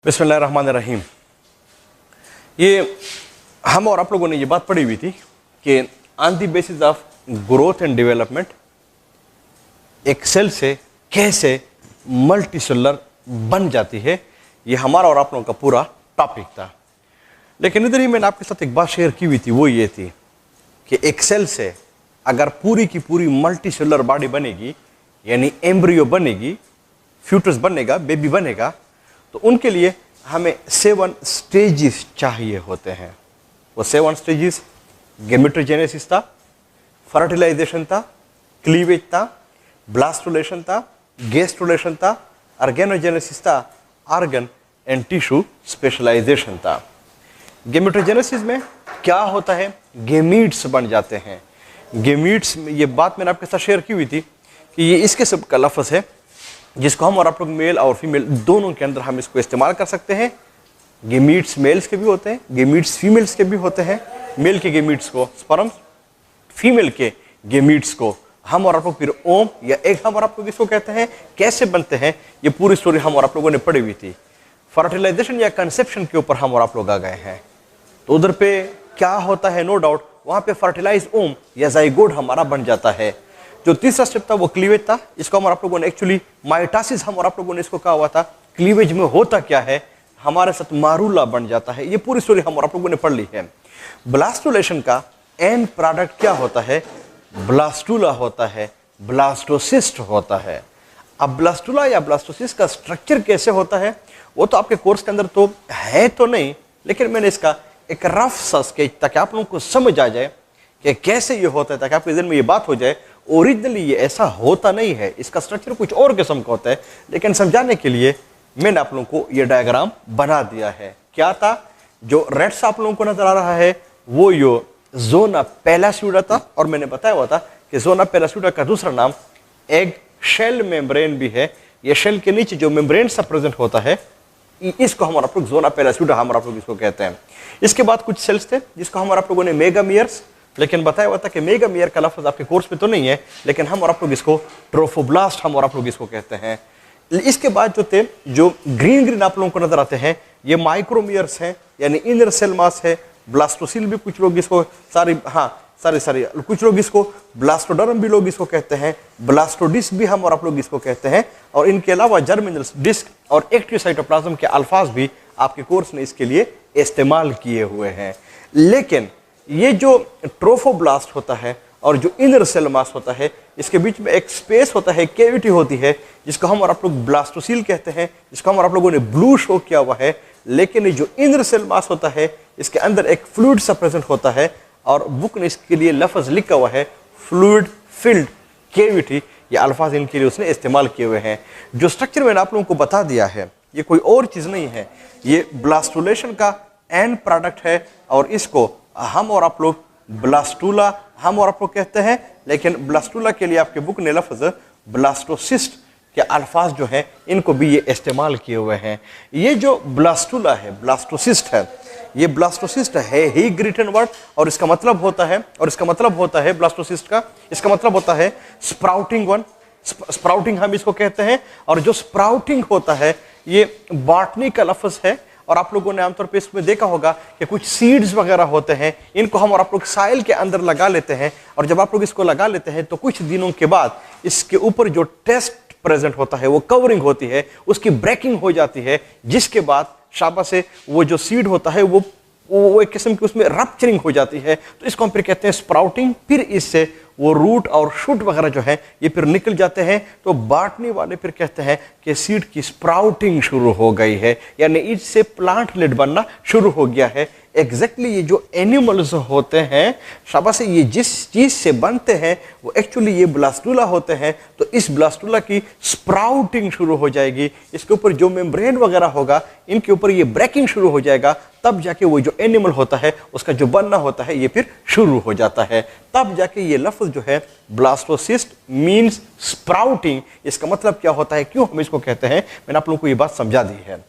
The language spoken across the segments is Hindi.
बिस्मिल्लाहिर्रहमानिर्रहीम। ये हम और आप लोगों ने ये बात पढ़ी हुई थी कि on the basis of growth and development एक सेल से कैसे मल्टीसेलुलर बन जाती है, ये हमारा और आप लोगों का पूरा टॉपिक था। लेकिन इधर ही मैंने आपके साथ एक बात शेयर की हुई थी, वो ये थी कि एक सेल से अगर पूरी की पूरी मल्टीसेलुलर बॉडी बनेगी, यानी एम्ब्रियो बनेगी, फ्यूटस बनेगा, बेबी बनेगा, तो उनके लिए हमें 7 स्टेजेस चाहिए होते हैं। वो 7 स्टेजेस गेमेटोजेनेसिस था, फर्टिलाइजेशन था, क्लीवेज था, ब्लास्टुलेशन था, गेस्टुलेशन था, ऑर्गेनोजेनेसिस था, ऑर्गन एंड टिश्यू स्पेशलाइजेशन था। गेमेटोजेनेसिस में क्या होता है, गेमीट्स बन जाते हैं। गेमीट्स में ये बात मैंने आपके साथ शेयर की हुई थी कि ये इसके सब का लफ्ज़ है जिसको हम और आप लोग मेल और फीमेल दोनों के अंदर हम इसको इस्तेमाल कर सकते हैं। गेमीट्स मेल्स के भी होते हैं, गेमीट्स फीमेल्स के भी होते हैं। मेल के गेमीट्स को स्पर्म्स, फीमेल के गेमीट्स को हम और आप लोग फिर ओम या एग हम और आप लोग इसको कहते हैं। कैसे बनते हैं ये पूरी स्टोरी हम और आप लोगों ने पढ़ी हुई थी। फर्टिलाइजेशन या कंसेप्शन के ऊपर हम और आप लोग आ गए हैं, तो उधर पे क्या होता है, नो डाउट वहाँ पे फर्टिलाइज ओम या जाइगोट हमारा बन जाता है। जो तीसरा स्टेप था वो क्लीवेज था। इसको हम आप लोगों ने एक्चुअली माइटासिस हम और आप लोगों ने इसको कहा हुआ था। क्लीवेज में होता क्या है, हमारे साथ मारूला बन जाता है। ये पूरी स्टोरी हम और आप लोगों ने पढ़ ली है। ब्लास्टुलेशन का एंड प्रोडक्ट क्या होता है, ब्लास्टुला होता है, ब्लास्टोसिस्ट होता है। अब ब्लास्टुला या ब्लास्टोसिस्ट का स्ट्रक्चर कैसे होता है वो तो आपके कोर्स के अंदर तो है तो नहीं, लेकिन मैंने इसका एक रफ सा स्केच ताकि आप लोगों को समझ आ जाए कि कैसे ये होता है, ताकि आपके दिल में ये बात हो जाए ओरिजिनली ये ऐसा होता नहीं है, इसका स्ट्रक्चर कुछ और किस्म का होता है। लेकिन समझाने के लिए मैंने आप लोगों को ये डायग्राम बना दिया है। क्या था, जो रेड सा आप लोगों को नजर आ रहा है वो यो जोना पेलास्यूडा था, और मैंने बताया हुआ था कि जोना पेलास्यूडा का दूसरा नाम एग शेल मेम्ब्रेन भी है। ये शेल के नीचे जो मेम्ब्रेन सा प्रेजेंट होता है इसको हम आप लोग जोना पेलास्यूडा हम आप लोग इसको कहते हैं। इसके बाद कुछ सेल्स थे जिसको हम आप लोगों ने मेगामियर्स, लेकिन बताया हुआ था कि मेगामियर का लफ्ज़ आपके कोर्स में तो नहीं है, लेकिन हम और आप लोग इसको ट्रोफोब्लास्ट हम और आप लोग इसको कहते हैं। इसके बाद जो थे, जो ग्रीन ग्रीन आप लोगों को नजर आते हैं, ये माइक्रोमियर्स हैं, यानी इनर सेल मास है। ब्लास्टोसिल भी कुछ लोग इसको सारी कुछ लोग इसको ब्लास्टोडर्म भी लोग इसको कहते हैं। ब्लास्टोडिस्क भी हम और आप लोग इसको कहते हैं। और इनके अलावा जर्मिनल डिस्क और एक्टिव साइटोप्लाज्म के अल्फाज भी आपके कोर्स ने इसके लिए इस्तेमाल किए हुए हैं। लेकिन ये जो ट्रोफोब्लास्ट होता है और जो इनर सेल मास होता है, इसके बीच में एक स्पेस होता है, कैविटी होती है, जिसको हम और आप लोग ब्लास्टोसिल कहते हैं, जिसको हम और आप लोगों ने ब्लू शो किया हुआ है। लेकिन ये जो इनर सेल मास होता है इसके अंदर एक फ्लूइड सा प्रेजेंट होता है, और बुक ने इसके लिए लफ्ज़ लिखा हुआ है फ्लूइड फिल्ड कैविटी। ये अल्फाज इनके लिए उसने इस्तेमाल किए हुए हैं। जो स्ट्रक्चर मैंने आप लोगों को बता दिया है ये कोई और चीज़ नहीं है, ये ब्लास्टुलेशन का एंड प्रोडक्ट है, और इसको हम और आप लोग ब्लास्टुला हम और आप लोग कहते हैं। लेकिन ब्लास्टुला के लिए आपके बुक ने लफ्ज़ ब्लास्टोसिस्ट के अल्फाज जो हैं इनको भी ये इस्तेमाल किए हुए हैं। ये जो ब्लास्टुला है, ब्लास्टोसिस्ट है, ये ब्लास्टोसिस्ट है ही ग्रीटन वर्ड, और इसका मतलब होता है ब्लास्टोसिस्ट का, इसका मतलब होता है स्प्राउटिंग वन। स्प्राउटिंग हम इसको कहते हैं। और जो स्प्राउटिंग होता है ये बॉटनी का लफ्ज़ है, और आप लोगों ने आमतौर पे इसमें देखा होगा कि कुछ सीड्स वगैरह होते हैं, इनको हम और आप लोग साइल के अंदर लगा लेते हैं, और जब आप लोग इसको लगा लेते हैं तो कुछ दिनों के बाद इसके ऊपर जो टेस्ट प्रेजेंट होता है वो कवरिंग होती है, उसकी ब्रेकिंग हो जाती है, जिसके बाद शाबा से वो जो सीड होता है वो एक किस्म की उसमें रप्चरिंग हो जाती है। तो इसको हम फिर कहते हैं स्प्राउटिंग। फिर इससे वो रूट और शूट वगैरह जो है ये फिर निकल जाते हैं। तो बाटनी वाले फिर कहते हैं कि सीड की स्प्राउटिंग शुरू हो गई है, यानी इससे प्लांट लेट बनना शुरू हो गया है। एग्जैक्टली ये जो एनिमल्स होते हैं शाबा से ये जिस चीज़ से बनते हैं वो एक्चुअली ये ब्लास्टुला होते हैं। तो इस ब्लास्टुला की स्प्राउटिंग शुरू हो जाएगी, इसके ऊपर जो मेम्ब्रेन वगैरह होगा इनके ऊपर ये ब्रेकिंग शुरू हो जाएगा, तब जाके वो जो एनिमल होता है उसका जो बनना होता है ये फिर शुरू हो जाता है। तब जाके ये लफ्ज़ जो है ब्लास्टोसिस्ट मीन्स स्प्राउटिंग, इसका मतलब क्या होता है, क्यों हम इसको कहते हैं, मैंने आप लोगों को ये बात समझा दी है।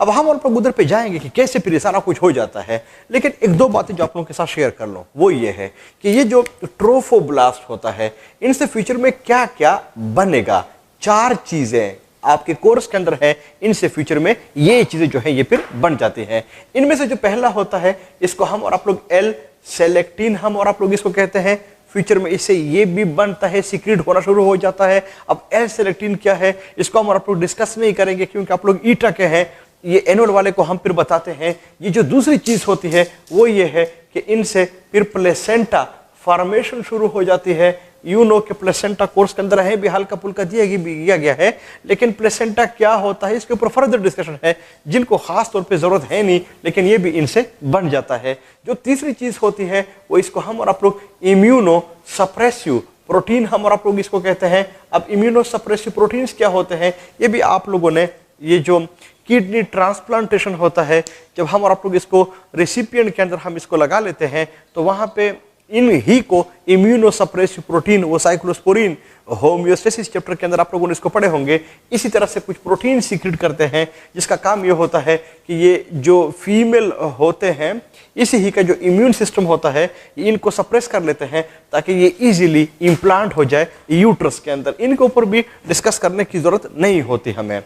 अब हम और उधर पे जाएंगे कि कैसे फिर सारा कुछ हो जाता है। लेकिन एक दो बातें जो आप लोगों के साथ शेयर कर लो वो ये है कि ये जो ट्रोफोब्लास्ट होता है इनसे फ्यूचर में क्या क्या बनेगा। 4 चीजें आपके कोर्स के अंदर है, इनसे फ्यूचर में ये चीजें जो है ये फिर बन जाती हैं। इनमें से जो पहला होता है इसको हम और आप लोग एल सेलेक्टिन हम और आप लोग इसको कहते हैं। फ्यूचर में इससे ये भी बनता है, सीक्रेट होना शुरू हो जाता है। अब एल सेलेक्टिन क्या है इसको हम और आप लोग डिस्कस नहीं करेंगे क्योंकि आप लोग ईटा के हैं, ये एनुअल वाले को हम फिर बताते हैं। ये जो दूसरी चीज होती है वो ये है कि इनसे फिर प्लेसेंटा फॉर्मेशन शुरू हो जाती है। यू नो कि प्लेसेंटा कोर्स के अंदर है भी हल्का फुल्का दिया गया है, लेकिन प्लेसेंटा क्या होता है इसके ऊपर फर्दर डिस्कशन है, जिनको खास तौर पे जरूरत है नहीं, लेकिन ये भी इनसे बन जाता है। जो तीसरी चीज होती है वो इसको हम और आप लोग इम्यूनो सप्रेसिव प्रोटीन हम और आप लोग इसको कहते हैं। अब इम्यूनो सप्रेसिव प्रोटीन्स क्या होते हैं ये भी आप लोगों ने, ये जो किडनी ट्रांसप्लांटेशन होता है, जब हम और आप लोग इसको रेसिपिएंट के अंदर हम इसको लगा लेते हैं तो वहां पे इन ही को इम्यूनोसप्रेसिव प्रोटीन, वो साइक्लोस्पोरिन, होम्योस्टेसिस चैप्टर के अंदर आप लोगों ने इसको पढ़े होंगे। इसी तरह से कुछ प्रोटीन सीक्रेट करते हैं जिसका काम ये होता है कि ये जो फीमेल होते हैं इसी ही का जो इम्यून सिस्टम होता है इनको सप्रेस कर लेते हैं ताकि ये इजीली इम्प्लांट हो जाए यूट्रस के अंदर। इनके ऊपर भी डिस्कस करने की जरूरत नहीं होती हमें।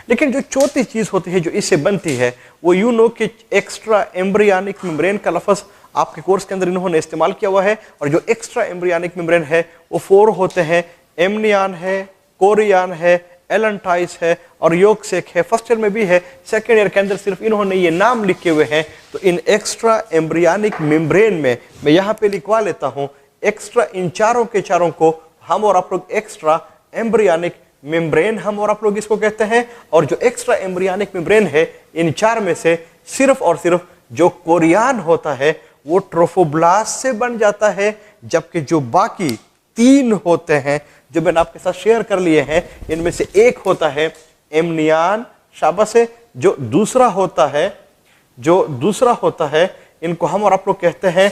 लेकिन जो चौथी चीज होती है जो इससे बनती है वो यू नो कि एक्स्ट्रा एम्ब्रियनिक मेम्ब्रेन का लफ्ज आपके कोर्स के अंदर इन्होंने इस्तेमाल किया हुआ है। और जो एक्स्ट्रा एम्ब्रियनिक मेम्ब्रेन है वो 4 होते हैं, एमनियन है, कोरियन है, एलेंटाइस है और योगसेक है। फर्स्ट ईयर में भी है, सेकेंड ईयर के अंदर सिर्फ इन्होंने ये नाम लिखे हुए हैं। तो इन एक्स्ट्रा एम्ब्रियनिक मेम्ब्रेन में मैं यहाँ पे लिखवा लेता हूँ, एक्स्ट्रा इन चारों के चारों को हम और आप लोग एक्स्ट्रा एम्ब्रियनिक मेम्ब्रेन हम और आप लोग इसको कहते हैं। और जो एक्स्ट्रा एम्ब्रियनिक मेम्ब्रेन है इन चार में से सिर्फ और सिर्फ जो कोरियन होता है वो ट्रोफोब्लास्ट से बन जाता है, जबकि जो बाकी 3 होते हैं जो मैंने आपके साथ शेयर कर लिए हैं इनमें से एक होता है एमनियन, शाबाश है, जो दूसरा होता है इनको हम और आप लोग कहते हैं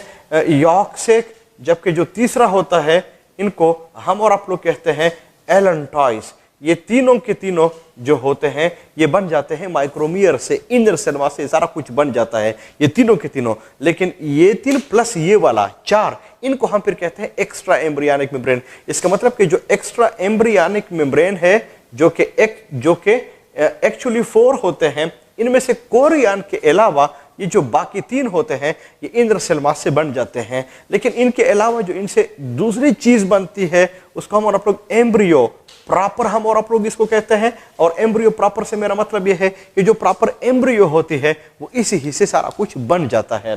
योगसेक, जबकि जो तीसरा होता है इनको हम और आप लोग कहते हैं एलेंटाइस। ये तीनों के तीनों जो होते हैं ये बन जाते हैं माइक्रोमियर से, इनर सेल्वा से सारा कुछ बन जाता है ये तीनों के तीनों। लेकिन ये 3 प्लस ये वाला 4 इनको हम फिर कहते हैं एक्स्ट्रा एम्ब्रियनिक मेम्ब्रेन। इसका मतलब कि जो एक्स्ट्रा एम्ब्रियनिक मेम्ब्रेन है जो कि एक्चुअली 4 होते हैं, इनमें से कोरियन के अलावा ये जो बाकी 3 होते हैं ये इंद्र सेल्मा से बन जाते हैं। लेकिन इनके अलावा जो इनसे दूसरी चीज बनती है उसको हम और आप लोग एम्ब्रियो प्रॉपर हम और आप लोग इसको कहते हैं। और एम्ब्रियो प्रॉपर से मेरा मतलब यह है कि जो प्रॉपर एम्ब्रियो होती है वो इसी ही से सारा कुछ बन जाता है।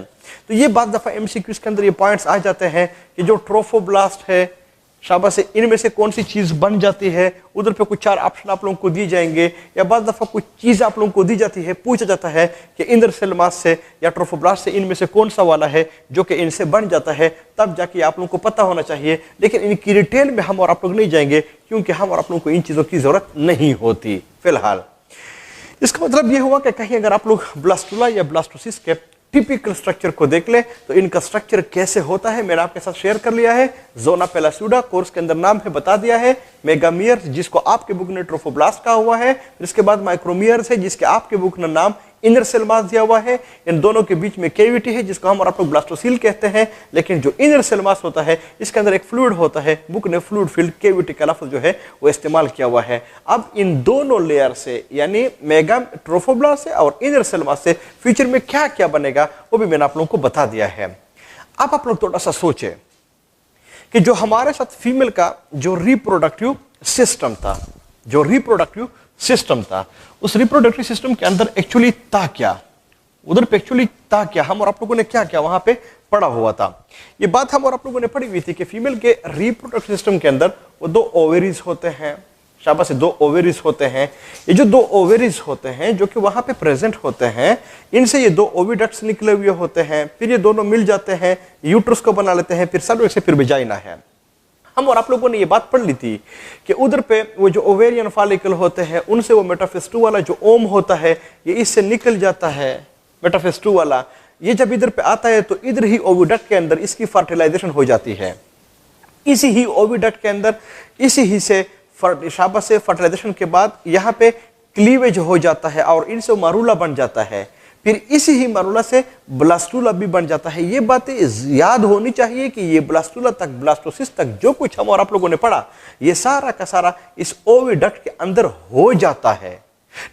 तो ये बात दफा एमसीक्यूज के अंदर ये पॉइंट्स आ जाते हैं कि जो ट्रोफोब्लास्ट है, शाबाश है, इनमें से कौन सी चीज बन जाती है। उधर पे कुछ 4 ऑप्शन आप लोगों को दिए जाएंगे या बाद दफा कुछ चीज आप लोगों को दी जाती है, पूछा जाता है कि इंद्र सेल्मास से या ट्रोफोब्लास्ट से इनमें से कौन सा वाला है जो कि इनसे बन जाता है, तब जाके आप लोगों को पता होना चाहिए। लेकिन इनकी डिटेल में हम और आप लोग नहीं जाएंगे क्योंकि हम और आप लोगों को इन चीजों की जरूरत नहीं होती फिलहाल। इसका मतलब यह हुआ कि कहीं अगर आप लोग ब्लास्टुला या ब्लास्टोसिस के टिपिकल स्ट्रक्चर को देख ले तो इनका स्ट्रक्चर कैसे होता है मैंने आपके साथ शेयर कर लिया है। जोना पेलास्यूडा कोर्स के अंदर नाम है बता दिया है, मेगामियर जिसको आपके बुक ने ट्रोफोब्लास्ट कहा हुआ है, इसके बाद माइक्रोमियर्स है जिसके आपके बुक ने नाम इनर सेल्मास दिया हुआ है। इन दोनों के बीच में केविटी है जिसको हम और आप लोग ब्लास्टोसील कहते हैं। लेकिन जो इनर सेल्मास होता है इसके अंदर एक फ्लूइड होता है, बुक ने फ्लूइड फील्ड केविटी का लफ्ज जो है वो इस्तेमाल किया हुआ है। अब इन दोनों लेयर से यानी मेगा ट्रोफोब्लास्ट से और इनर सेल्मास से फ्यूचर में क्या क्या बनेगा वो भी मैंने आप लोगों को बता दिया है। अब आप लोग थोड़ा सा सोचे कि जो हमारे साथ फीमेल का जो रिप्रोडक्टिव सिस्टम था उस रिप्रोडक्टिव सिस्टम के अंदर एक्चुअली था क्या, उधर पे एक्चुअली था क्या, हम और आप लोगों ने क्या क्या वहां पे पढ़ा हुआ था। ये बात हम और आप लोगों ने पढ़ी हुई थी कि फीमेल के रिप्रोडक्टिव सिस्टम के अंदर वो 2 ओवेरीज होते हैं, शाबाश 2 ओवेरीज होते हैं। ये जो 2 ओवेरीज होते हैं जो कि वहां पे प्रेजेंट होते हैं, इनसे ये 2 ओविडक्ट्स निकले हुए होते हैं, फिर ये दोनों मिल जाते हैं, यूट्रस को बना लेते हैं, फिर सर्विक्स से फिर वेजाइना है। हम और आप लोगों ने ये बात पढ़ ली थी कि उधर पे वो जो ओवेरियन फॉलिकल होते हैं उनसे वो मेटाफेज 2 वाला जो ओम होता है ये इससे निकल जाता है, मेटाफेज 2 वाला। ये जब इधर पे आता है तो इधर ही ओविडक्ट के अंदर इसकी फर्टिलाइजेशन हो जाती है, इसी ही ओविडक्ट के अंदर इसी ही से शाबाश से फर्टिलाइजेशन के बाद यहाँ पे क्लीवेज हो जाता है और इनसे मारूला बन जाता है। फिर इसी ही मरूला से ब्लास्टूला भी बन जाता है। ये बातें याद होनी चाहिए कि ये ब्लास्टूला तक, ब्लास्टोसिस्ट तक जो कुछ हम और आप लोगों ने पढ़ा, ये सारा का सारा इस ओविडक्ट के अंदर हो जाता है।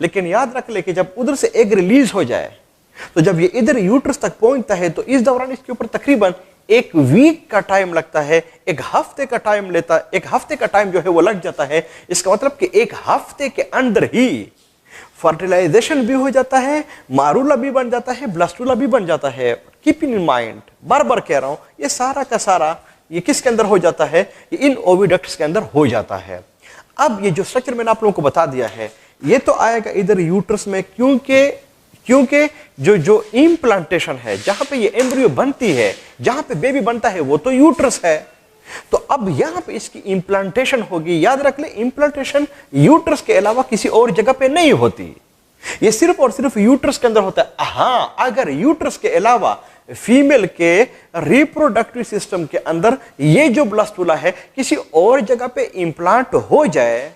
लेकिन याद रख ले कि जब उधर से एग रिलीज हो जाए, तो जब ये इधर यूट्रस तक पहुंचता है, तो इस दौरान इसके ऊपर तकरीबन 1 वीक का टाइम लगता है, 1 हफ्ते का टाइम लेता, 1 हफ्ते का टाइम जो है वो लग जाता है। इसका मतलब कि 1 हफ्ते के अंदर ही फर्टिलाइजेशन भी हो जाता है, मारूला भी बन जाता है, ब्लास्टूला भी बन जाता है। कीप इन माइंड, बार बार कह रहा हूं, ये सारा का सारा ये किसके अंदर हो जाता है? ये इन ओविडक्ट्स के अंदर हो जाता है। अब ये जो स्ट्रक्चर मैंने आप लोगों को बता दिया है, ये तो आएगा इधर यूट्रस में, क्योंकि जो इम्प्लांटेशन है, जहां पे ये एम्ब्रियो बनती है, जहां पे बेबी बनता है, वो तो यूट्रस है। तो अब यहां पे इसकी इम्प्लांटेशन होगी। याद रख ले, इम्प्लांटेशन यूट्रस के अलावा किसी और जगह पे नहीं होती, ये सिर्फ और सिर्फ यूट्रस के अंदर होता है। हां, अगर यूट्रस के अलावा फीमेल के रिप्रोडक्टिव सिस्टम के अंदर ये जो ब्लास्टूला है किसी और जगह पे इंप्लांट हो जाए,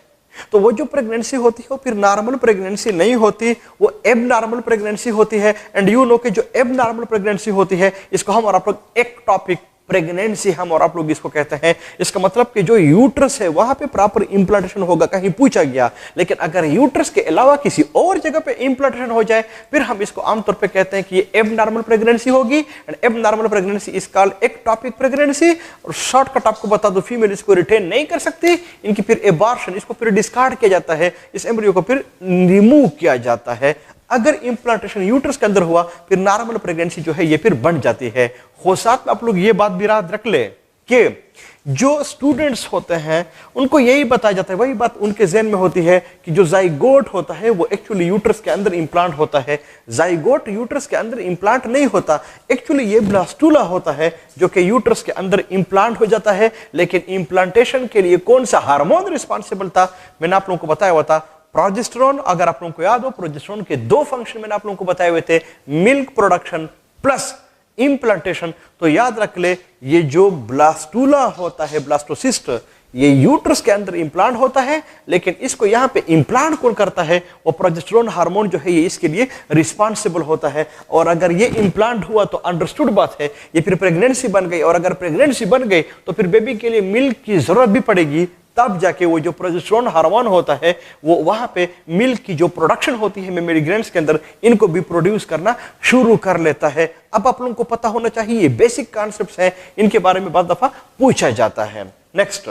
तो वो जो प्रेगनेंसी होती है वो फिर नॉर्मल प्रेगनेंसी नहीं होती, वो एबनॉर्मल प्रेगनेंसी होती है। एंड यू नो कि जो एबनॉर्मल प्रेगनेंसी होती है, इसको हम और आप लोग एक्टॉपिक प्रेगनेंसी हम और आप लोग इसको कहते हैं। इसका मतलब कि जो यूट्रस है वहां पे प्रॉपर इंप्लांटेशन होगा, कहीं पूछा गया। लेकिन अगर यूट्रस के अलावा किसी और जगह पे इंप्लांटेशन हो जाए, फिर हम इसको आमतौर पे कहते हैं कि ये एबनॉर्मल प्रेगनेंसी होगी। And abnormal pregnancy is called ectopic pregnancy. और शॉर्टकट आपको बता दो, फीमेल इसको रिटेन नहीं कर सकती, इनकी फिर एबॉर्शन, इसको फिर डिस्कार्ड किया जाता है, इस एम्ब्रियो को फिर रिमूव किया जाता है। अगर इंप्लांटेशन यूट्रस के अंदर हुआ, फिर नॉर्मल प्रेगनेंसी जो है ये फिर बन जाती है। हो साथ में आप लोग ये बात भी याद रख ले कि जो स्टूडेंट्स होते हैं उनको यही बताया जाता है, वही बात उनके ज़हन में होती है कि जो जाइगोट होता है वो एक्चुअली यूट्रस के अंदर इंप्लांट होता है। जाइगोट यूट्रस के अंदर इंप्लांट नहीं होता, एक्चुअली ये ब्लास्टूला होता है जो कि यूट्रस के अंदर इंप्लांट हो जाता है। लेकिन इंप्लांटेशन के लिए कौन सा हार्मोन रिस्पॉन्सिबल था, मैंने आप लोगों को बताया हुआ था, प्रोजेस्टेरोन। अगर आप लोगों को याद हो, प्रोजेस्टेरोन के 2 फंक्शन मैंने आप लोगों को बताए हुए थे, मिल्क प्रोडक्शन प्लस इंप्लांटेशन। तो याद रख ले, ये जो ब्लास्टूला होता है, ब्लास्टोसिस्ट, ये यूट्रस के अंदर इंप्लांट होता है, लेकिन इसको यहां पे इंप्लांट कौन करता है? वो प्रोजेस्टेरोन हार्मोन जो है ये इसके लिए रिस्पॉन्सिबल होता है। और अगर ये इंप्लांट हुआ तो अंडरस्टूड बात है, ये फिर प्रेगनेंसी बन गई। और अगर प्रेगनेंसी बन गई तो फिर बेबी के लिए मिल्क की जरूरत भी पड़ेगी, तब जाके वो जो प्रोजेस्टेरोन हार्मोन होता है वो वहां पे मिल्क की जो प्रोडक्शन होती है मेमरी ग्लैंड्स के अंदर, इनको भी प्रोड्यूस करना शुरू कर लेता है। अब आप लोगों को पता होना चाहिए, ये बेसिक कॉन्सेप्ट्स हैं, इनके बारे में बहुत दफा पूछा जाता है। नेक्स्ट,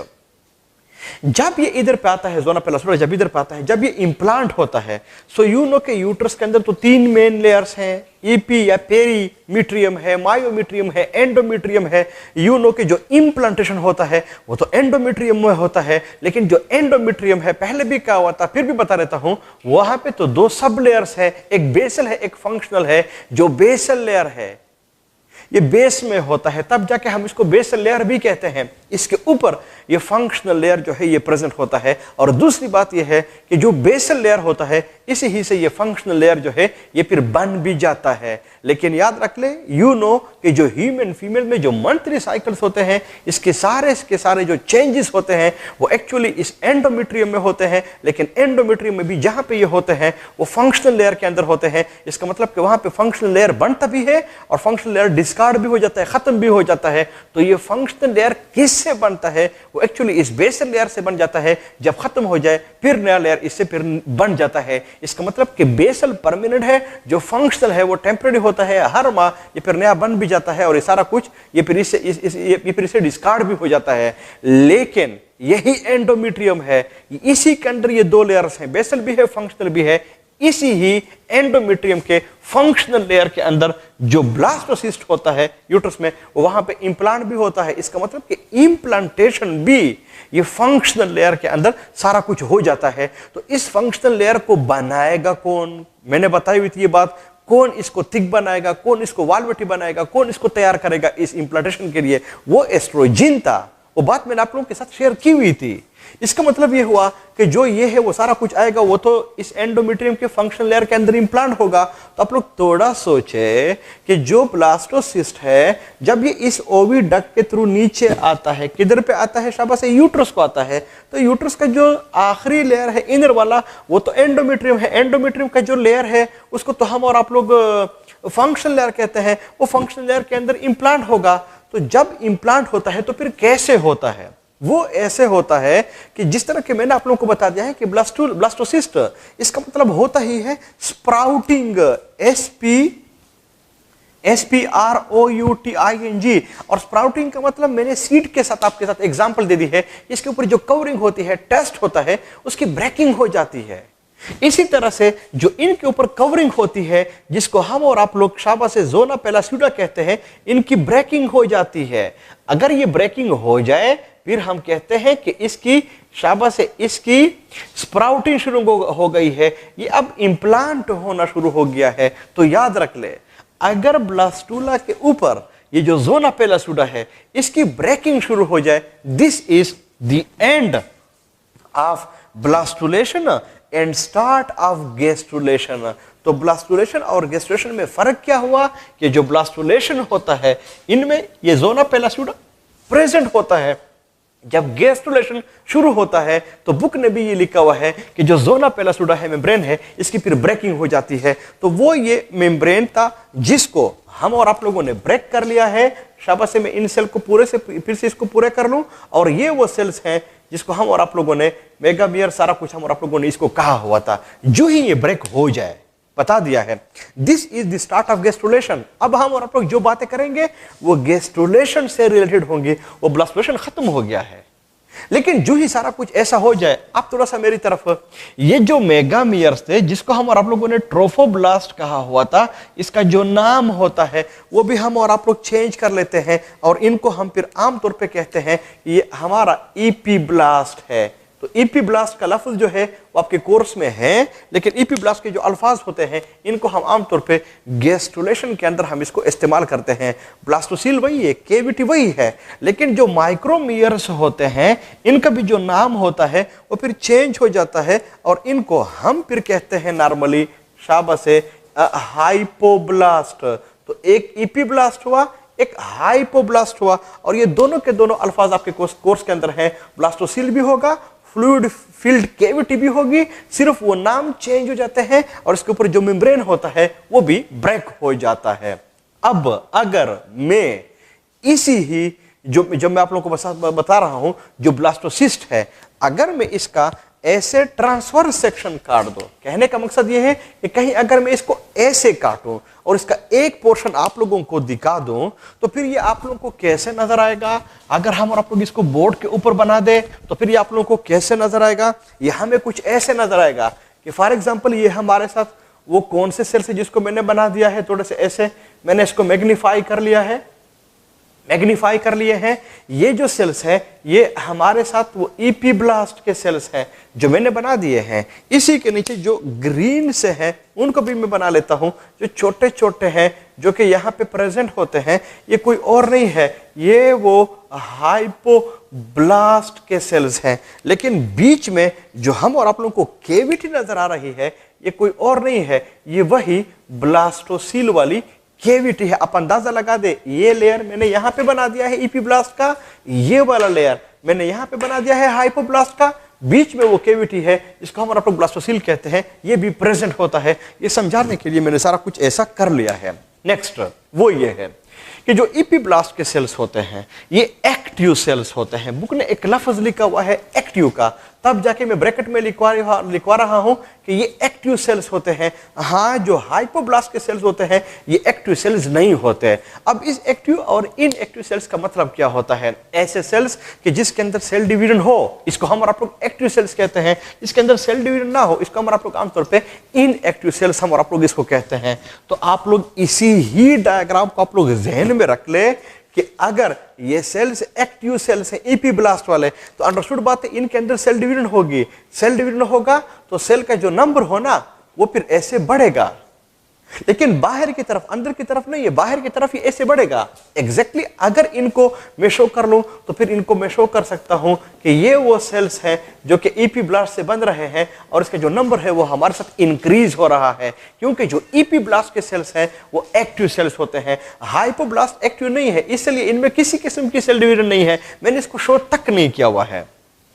जब ये इधर पे आता है, ज़ोना पेलोसा जब इधर पे आता है, जब ये इंप्लांट होता है, सो यू नो के यूट्रस के अंदर तो 3 मेन लेयर्स हैं, ईपी या पेरीमीट्रियम है, मायोमीट्रियम है, एंडोमीट्रियम है। यू नो के जो इंप्लांटेशन होता है वो तो एंडोमीट्रियम में होता है। लेकिन जो एंडोमीट्रियम है, पहले भी क्या हुआ था, फिर भी बता देता हूं, वहां पे तो 2 सब लेयर्स है, एक बेसल है, एक फंक्शनल है। जो बेसल लेयर है ये बेस में होता है, तब जाके हम इसको बेसल लेयर भी कहते हैं। इसके ऊपर ये फंक्शनल लेयर जो है ये प्रेजेंट होता है। और दूसरी बात ये है कि जो बेसल लेयर होता है, इसी ही से ये फंक्शनल लेयर जो है ये फिर बन भी जाता है। लेकिन याद रख ले, यू नो कि जो ह्यूमन फीमेल में जो मंथली साइकिल्स होते हैं, इसके सारे जो चेंजेस होते हैं वो एक्चुअली इस एंडोमेट्रियम में होते हैं। लेकिन एंडोमेट्रियम में भी जहां पे ये होते हैं वो फंक्शनल लेयर के अंदर होते हैं। इसका मतलब कि वहां पे फंक्शनल लेयर बनता भी है और फंक्शनल लेयर डिस्कार्ड भी हो जाता है, खत्म भी हो जाता है। तो ये फंक्शनल लेयर किससे बनता है? वो एक्चुअली इस बेसल लेयर से बन जाता है। जब खत्म हो जाए फिर नया लेयर इससे फिर बन जाता है। इसका मतलब कि बेसल परमानेंट है, जो फंक्शनल है वो टेम्परेरी होता है, हर माह ये फिर नया बन भी जाता है और ये सारा कुछ ये फिर इससे डिस्कार्ड भी हो जाता है। लेकिन यही एंडोमेट्रियम है, इसी के अंदर ये 2 लेयर्स हैं, बेसल भी है, फंक्शनल भी है। इसी ही एंडोमेट्रियम के फंक्शनल लेयर के अंदर जो ब्लास्टोसिस्ट होता है यूट्रस में, वहां पे इंप्लांट भी होता है। इसका मतलब कि इंप्लांटेशन भी ये फंक्शनल लेयर के अंदर सारा कुछ हो जाता है। तो इस फंक्शनल लेयर को बनाएगा कौन? मैंने बताई हुई थी ये बात, कौन इसको थिक बनाएगा, कौन इसको वाल्वेटी बनाएगा, कौन इसको तैयार करेगा इस इंप्लांटेशन के लिए? वो एस्ट्रोजन था। वो बात मैंने आप लोगों के साथ शेयर की हुई थी। इसका मतलब ये हुआ कि जो ये है वो सारा कुछ आएगा वो तो इस एंडोमेट्रियम के फंक्शनल लेयर के अंदर इम्प्लांट होगा। तो आप लोग थोड़ा सोचे कि जो ब्लास्टोसिस्ट है जब ये इस ओविडक्ट के थ्रू नीचे आता है, किधर पे आता है, शाबाश से यूट्रस को आता है। तो यूट्रस का जो आखिरी लेयर है इनर वाला वो तो एंडोमेट्रियम है। एंडोमेट्रियम का जो लेयर है उसको तो हम और आप लोग फंक्शनल लेयर कहते हैं। वो फंक्शनल लेयर के अंदर इम्प्लांट होगा। तो जब इम्प्लांट होता है तो फिर कैसे होता है? वो ऐसे होता है कि जिस तरह के मैंने आप लोगों को बता दिया है कि ब्लास्टोसिस्ट इसका मतलब होता ही है स्प्राउटिंग, SPROUTING। और स्प्राउटिंग का मतलब मैंने सीड के साथ आपके साथ एग्जांपल दे दी है। इसके ऊपर जो कवरिंग होती है, टेस्ट होता है, उसकी ब्रेकिंग हो जाती है। इसी तरह से जो इनके ऊपर कवरिंग होती है जिसको हम और आप लोग शाबा से ज़ोना पेलास्यूडा कहते हैं, इनकी ब्रेकिंग हो जाती है। अगर ये ब्रेकिंग हो जाए फिर हम कहते हैं कि इसकी शाबा से इसकी स्प्राउटिंग शुरू हो गई है, ये अब इम्प्लांट होना शुरू हो गया है। तो याद रख ले, अगर ब्लास्टूला के ऊपर ये जो ज़ोना पेलास्यूडा है इसकी ब्रेकिंग शुरू हो जाए, this is the end of blastulation and start of gastrulation. तो ब्लास्टुलेशन और गैस्ट्रुलेशन में फर्क क्या हुआ कि जो ब्लास्टुलेशन होता है इनमें ये ज़ोना पेलास्यूडा प्रेजेंट होता है। जब गैस्ट्रुलेशन शुरू होता है तो बुक ने भी ये लिखा हुआ है कि जो ज़ोना पेलास्यूडा है, मेम्ब्रेन है, इसकी फिर ब्रेकिंग हो जाती है। तो वो ये मेम्ब्रेन था जिसको हम और आप लोगों ने ब्रेक कर लिया है। शाबाश से मैं इन सेल को पूरे से फिर से इसको पूरे कर लूं। और ये वो सेल्स हैं जिसको हम और आप लोगों ने मेगामियर सारा कुछ हम और आप लोगों ने इसको कहा हुआ था। जो ही ये ब्रेक हो जाए बता दिया है, this is the start of gastrulation. अब हम और आप लोग जो बातें करेंगे वो गैस्ट्रुलेशन से रिलेटेड होंगी। वो ब्लास्टुलेशन खत्म हो गया है, लेकिन जो ही सारा कुछ ऐसा हो जाए, आप थोड़ा सा मेरी तरफ, ये जो मेगामियर्स थे जिसको हम और आप लोगों ने ट्रोफोब्लास्ट कहा हुआ था, इसका जो नाम होता है वो भी हम और आप लोग चेंज कर लेते हैं और इनको हम फिर आमतौर पे कहते हैं ये हमारा ईपीब्लास्ट है। तो ईपीब्लास्ट का लफ्ज जो है वो आपके कोर्स में है, लेकिन ईपीब्लास्ट के जो अल्फाज होते हैं इनको हम आमतौर पे गैस्ट्रुलेशन के अंदर हम इसको इस्तेमाल करते हैं। ब्लास्टोसील वही है, केविटी वही है, लेकिन जो माइक्रोमियर्स होते हैं इनका भी जो नाम होता है वो फिर चेंज हो जाता है और इनको हम फिर कहते हैं नॉर्मली शाबा से हाइपोब्लास्ट। तो एक ईपीब्लास्ट हुआ, एक हाइपोब्लास्ट हुआ, और ये दोनों के दोनों अल्फाज आपके कोर्स के अंदर हैं। ब्लास्टोसील भी होगा, फ्लूइड फील्ड केविटी भी होगी, सिर्फ वो नाम चेंज हो जाते हैं और इसके ऊपर जो मेम्ब्रेन होता है वो भी ब्रेक हो जाता है। अब अगर मैं इसी ही जो मैं आप लोगों को बता रहा हूं, जो ब्लास्टोसिस्ट है, अगर मैं इसका ऐसे ट्रांसफर सेक्शन काट दो, कहने का मकसद यह है कि कहीं अगर मैं इसको ऐसे काटूं और इसका एक पोर्शन आप लोगों को दिखा दूं तो फिर ये आप लोगों को कैसे नजर आएगा? अगर हम और आप लोग इसको बोर्ड के ऊपर बना दे तो फिर ये आप लोगों को कैसे नजर आएगा? ये हमें कुछ ऐसे नजर आएगा कि फॉर एग्जाम्पल ये हमारे साथ वो कौन से सेल से जिसको मैंने बना दिया है, थोड़े से ऐसे मैंने इसको मैग्नीफाई कर लिया है, मैग्नीफाई कर लिए हैं। ये जो सेल्स है ये हमारे साथ वो ईपीब्लास्ट के सेल्स हैं जो मैंने बना दिए हैं। इसी के नीचे जो ग्रीन से हैं उनको भी मैं बना लेता हूं, जो छोटे छोटे हैं जो कि यहाँ पे प्रेजेंट होते हैं, ये कोई और नहीं है, ये वो हाइपोब्लास्ट के सेल्स हैं। लेकिन बीच में जो हम और आप लोगों को केविटी नजर आ रही है ये कोई और नहीं है, ये वही ब्लास्टोसील वाली केविटी है। आप अंदाजा लगा दे, ये लेयर मैंने यहां पे बना दिया है ईपीब्लास्ट का, ये वाला लेयर मैंने यहां पे बना दिया है हाइपोब्लास्ट का, बीच में वो केविटी है जिसको हम आप लोग ब्लास्टोसील कहते हैं, ये भी प्रेजेंट होता है। ये समझाने के लिए मैंने सारा कुछ ऐसा कर लिया है। नेक्स्ट वो ये है कि जो ईपीब्लास्ट के सेल्स होते हैं ये एक्टिव सेल्स होते हैं। बुक ने एक लफ्ज लिखा हुआ है एक्टिव का, तब जाके मैं ब्रैकेट में लिखवा रहा हूं कि ये एक्टिव सेल्स होते हैं। हाँ, जो हाइपोब्लास्ट के सेल्स होते हैं ये एक्टिव सेल्स नहीं होते। अब इस एक्टिव और इनएक्टिव सेल्स का मतलब क्या होता है? ऐसे सेल्स कि जिसके अंदर सेल डिवीजन हो इसको हम आप लोग एक्टिव सेल्स कहते हैं, जिसके अंदर सेल डिवीजन ना हो इसको हम आप लोग आमतौर पे इनएक्टिव सेल्स हम आप लोग इसको कहते हैं। तो आप लोग इसी ही डायग्राम को आप लोग जहन में रख ले कि अगर ये सेल्स एक्टिव सेल्स हैं ईपीब्लास्ट वाले, तो अंडरस्टूड बात है इनके अंदर सेल डिवीजन होगी। सेल डिवीजन होगा तो सेल का जो नंबर हो ना वो फिर ऐसे बढ़ेगा, लेकिन बाहर की तरफ, अंदर की तरफ नहीं है, बाहर की तरफ ये ऐसे बढ़ेगा। एग्जैक्टली अगर इनको मैं शो कर लूं तो फिर इनको मैं शो कर सकता हूं कि ये वो सेल्स हैं जो कि ईपीब्लास्ट से बन रहे हैं और इसका जो नंबर है वो हमारे साथ इंक्रीज हो रहा है, क्योंकि जो ईपीब्लास्ट के सेल्स हैं वो एक्टिव सेल्स होते हैं, हाइपोब्लास्ट एक्टिव नहीं है, इसलिए इनमें किसी किस्म की सेल डिवीजन नहीं है। मैंने इसको शो तक नहीं किया हुआ है।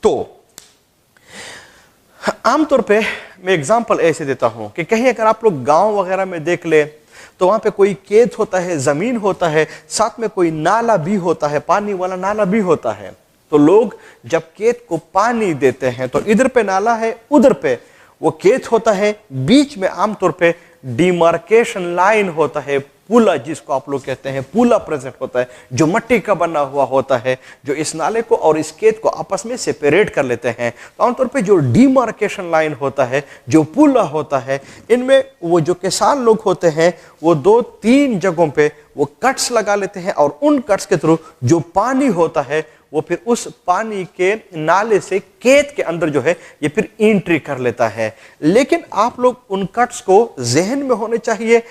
तो आमतौर पे मैं एग्जांपल ऐसे देता हूं कि कहीं अगर आप लोग गांव वगैरह में देख ले तो वहां पे कोई खेत होता है, जमीन होता है, साथ में कोई नाला भी होता है, पानी वाला नाला भी होता है। तो लोग जब खेत को पानी देते हैं तो इधर पे नाला है, उधर पे वो खेत होता है, बीच में आमतौर पे डिमार्केशन लाइन होता है, पुला जिसको आप लोग कहते हैं, पुला प्रेजेंट होता है जो मिट्टी का बना हुआ होता है, जो इस नाले को और इस खेत को आपस में सेपरेट कर लेते हैं। तो आमतौर पे जो डिमार्केशन लाइन होता है, जो पुला होता है, इनमें वो जो किसान लोग होते हैं वो 2-3 जगहों पे वो कट्स लगा लेते हैं और उन कट्स के थ्रू जो पानी होता है वो फिर उस पानी के नाले से खेत के अंदर जो है ये फिर एंट्री कर लेता है। लेकिन आप लोग उन कट्स को जहन में होने चाहिए,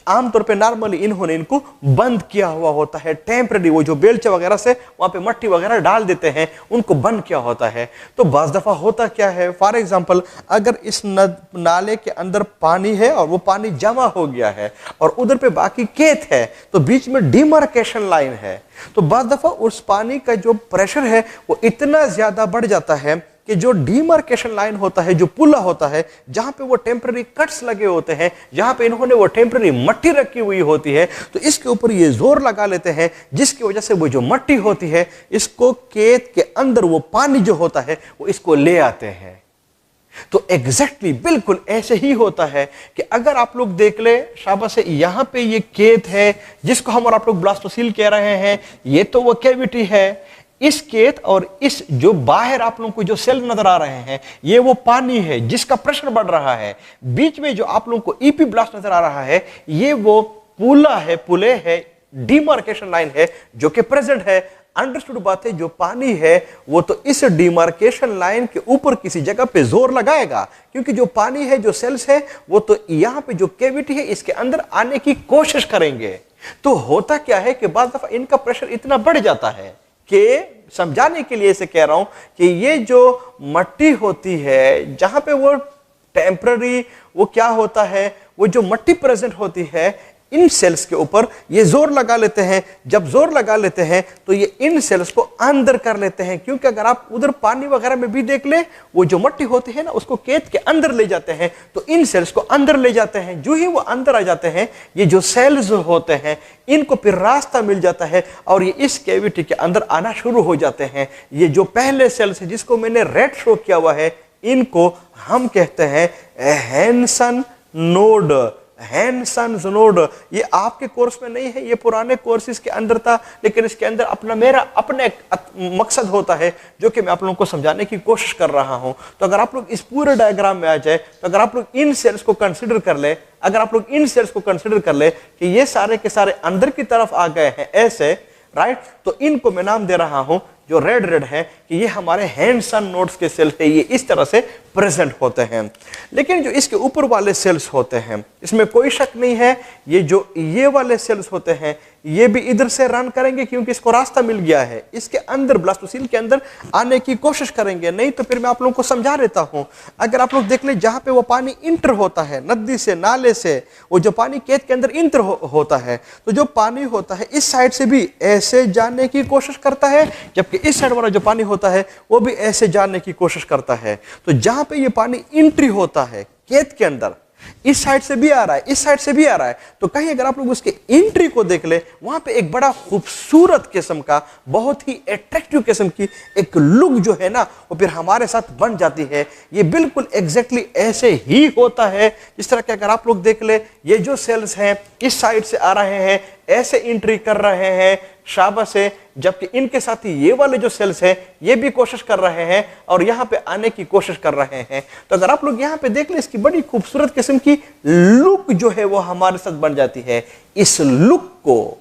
आमतौर पे नॉर्मली इन्होंने इनको बंद किया हुआ होता है टेम्परेरी, वो जो बेलचे वगैरह से वहां पे मट्टी वगैरह डाल देते हैं, उनको बंद किया होता है। तो बाज़ दफा होता क्या है, फॉर एग्जाम्पल अगर इस नाले के अंदर पानी है और वो पानी जमा हो गया है और उधर पे बाकी खेत है, तो बीच में डिमार्केशन लाइन है, तो बाज़ दफा उस पानी का जो प्रेशर है वो इतना ज्यादा बढ़ जाता है कि जो डिमार्केशन लाइन होता है, जो पुला होता है, जहां पे वो टेम्पररी कट्स लगे होते हैं, जहां पे इन्होंने वो टेम्पररी मट्टी रखी हुई होती है, तो इसके ऊपर ये जोर लगा लेते हैं, जिसकी वजह से वो जो मट्टी होती है इसको खेत के अंदर वो पानी जो होता है वो इसको ले आते हैं। तो एग्जैक्टली बिल्कुल ऐसे ही होता है कि अगर आप लोग देख ले, शाबाश है, यहां पे ये खेत है जिसको हम और आप लोग ब्लास्टोसील कह रहे हैं, ये तो वो कैविटी है। इस खेत और इस जो बाहर आप लोगों को जो सेल नजर आ रहे हैं ये वो पानी है जिसका प्रेशर बढ़ रहा है। बीच में जो आप लोगों को ईपीब्लास्ट नजर आ रहा है ये वो पुला है, पुले है, डिमार्केशन लाइन है जो कि प्रेजेंट है। अंडरस्टूड बात है, जो पानी है वो तो इस डिमार्केशन लाइन के ऊपर किसी जगह पे जोर लगाएगा, क्योंकि जो पानी है, जो सेल्स है, वो तो यहां पे जो कैविटी है इसके अंदर आने की कोशिश करेंगे। तो होता क्या है कि बाज़ दफा इनका प्रेशर इतना बढ़ जाता है कि समझाने के लिए इसे कह रहा हूं कि ये जो मट्टी होती है जहां पे वो टेम्पररी वो क्या होता है, वो जो मट्टी प्रेजेंट होती है इन सेल्स के ऊपर ये जोर लगा लेते हैं। जब जोर लगा लेते हैं तो ये इन सेल्स को अंदर कर लेते हैं, क्योंकि अगर आप उधर पानी वगैरह में भी देख ले, वो जो मट्टी होती है ना उसको खेत के अंदर ले जाते हैं, तो इन सेल्स को अंदर ले जाते हैं। जो ही वो अंदर आ जाते हैं, ये जो सेल्स होते हैं इनको फिर रास्ता मिल जाता है और ये इस कैविटी के अंदर आना शुरू हो जाते हैं। ये जो पहले सेल्स है जिसको मैंने रेड शो किया हुआ है, इनको हम कहते हैं हैनसन नोड। हैनसन्स नोड, ये आपके कोर्स में नहीं है, ये पुराने कोर्सेज के अंदर था, लेकिन इसके अंदर मेरा अपने मकसद होता है जो कि मैं आप लोगों को समझाने की कोशिश कर रहा हूं। तो अगर आप लोग इस पूरे डायग्राम में आ जाए, तो अगर आप लोग इन सेल्स को कंसीडर कर ले, अगर आप लोग इन सेल्स को कंसीडर कर ले कि ये सारे के सारे अंदर की तरफ आ गए हैं ऐसे, राइट, तो इनको मैं नाम दे रहा हूं जो रेड रेड है कि ये हमारे हैंडसन नोड्स के सेल है, ये इस तरह से प्रेजेंट होते हैं। लेकिन जो इसके ऊपर वाले सेल्स होते हैं इसमें कोई शक नहीं है, ये जो ये वाले सेल्स होते हैं ये भी इधर से रन करेंगे क्योंकि इसको रास्ता मिल गया है, इसके अंदर ब्लास्टोसील के अंदर आने की कोशिश करेंगे। नहीं तो फिर मैं आप लोगों को समझा देता हूं। अगर आप लोग देख ले जहां पे वो पानी इंटर होता है नदी से, नाले से, वो जो पानी खेत के अंदर इंटर होता है, तो जो पानी होता है इस साइड से भी ऐसे जाने की कोशिश करता है, जबकि इस साइड वाला जो पानी होता है वो भी ऐसे जाने की कोशिश करता है। तो जहां पे ये पानी एंट्री होता है खेत के अंदर, इस साइड से भी आ रहा है, इस साइड से भी आ रहा है, तो कहीं अगर आप लोग उसके एंट्री को देख ले, वहां पे एक बड़ा खूबसूरत किस्म का, बहुत ही अट्रैक्टिव किस्म की एक लुक जो है ना वो फिर हमारे साथ बन जाती है। ये बिल्कुल एग्जैक्टली ऐसे ही होता है जिस तरह के अगर आप लोग देख ले, ये जो सेल्स हैं इस साइड से आ रहे हैं, ऐसे एंट्री कर रहे हैं, शाबाश है, जबकि इनके साथ ही ये वाले जो सेल्स हैं ये भी कोशिश कर रहे हैं और यहां पे आने की कोशिश कर रहे हैं। तो अगर आप लोग यहां पे देख ले, इसकी बड़ी खूबसूरत किस्म की लुक जो है वो हमारे साथ बन जाती है। इस लुक को,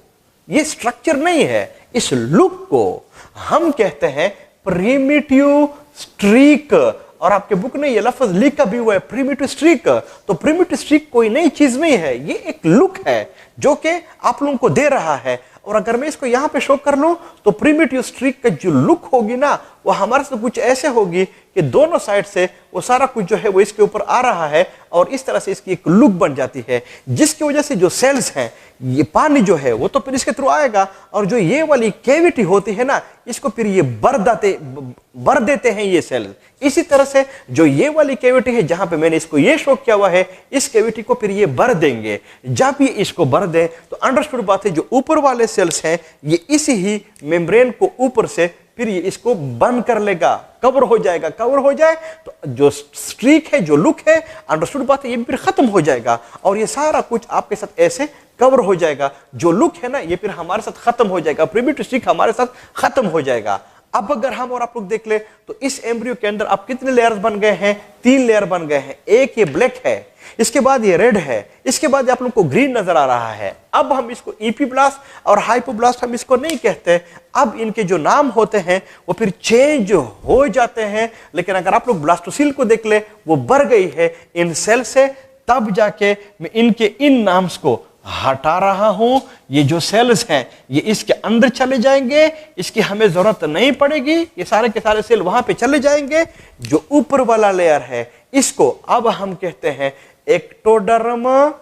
ये स्ट्रक्चर नहीं है, इस लुक को हम कहते हैं प्रिमिटिव स्ट्रीक, और आपके बुक ने ये लफ्ज लिखा भी हुआ है प्रिमिटिव स्ट्रीक। तो प्रिमिटिव स्ट्रीक कोई नई चीज नहीं है, ये एक लुक है जो कि आप लोगों को दे रहा है। और अगर मैं इसको यहां पे शो कर लूं तो प्रिमिटिव स्ट्रीक का जो लुक होगी ना वो हमारे से कुछ ऐसे होगी कि दोनों साइड से वो सारा कुछ जो है वो इसके ऊपर आ रहा है और इस तरह से इसकी एक लुक बन जाती है, जिसकी वजह से जो सेल्स हैं ये पानी जो है वो तो फिर इसके थ्रू आएगा और जो ये वाली कैविटी होती है ना इसको फिर ये भर देते हैं ये सेल्स। इसी तरह से जो ये वाली कैविटी है जहां पे मैंने इसको ये शो किया हुआ है इस कैविटी को फिर ये भर देंगे। जब ये इसको भर दें तो अंडरस्टूड बात है जो ऊपर वाले सेल्स हैं ये इसी ही मेम्ब्रेन को ऊपर से फिर ये इसको बंद कर लेगा, कवर हो जाएगा। कवर हो जाए तो जो स्ट्रीक है जो लुक है अंडरस्टूड बात है ये फिर खत्म हो जाएगा और ये सारा कुछ आपके साथ ऐसे कवर हो जाएगा। जो लुक है ना ये फिर हमारे साथ खत्म हो जाएगा, प्रिमिटिव स्ट्रीक हमारे साथ खत्म हो जाएगा। अब अगर हम और आप लोग देख ले तो इस एम्ब्रियो के अंदर अब कितने लेयर्स बन गए हैं? 3 लेयर बन गए हैं। एक ये ब्लैक है, इसके बाद ये रेड है, इसके बाद आप लोग को ग्रीन नजर आ रहा है। अब हम इसको इपीब्लास्ट और हाइपोब्लास्ट हम इसको नहीं कहते, अब इनके जो नाम होते हैं वो फिर चेंज हो जाते हैं। लेकिन अगर आप लोग ब्लास्टोसिल को देख ले वो बढ़ गई है इन सेल से, तब जाके मैं इनके इन नाम्स को हटा रहा हूं। ये जो सेल्स हैं ये इसके अंदर चले जाएंगे, इसकी हमें जरूरत नहीं पड़ेगी, ये सारे के सारे सेल वहां पे चले जाएंगे। जो ऊपर वाला लेयर है इसको अब हम कहते हैं एक्टोडर्म,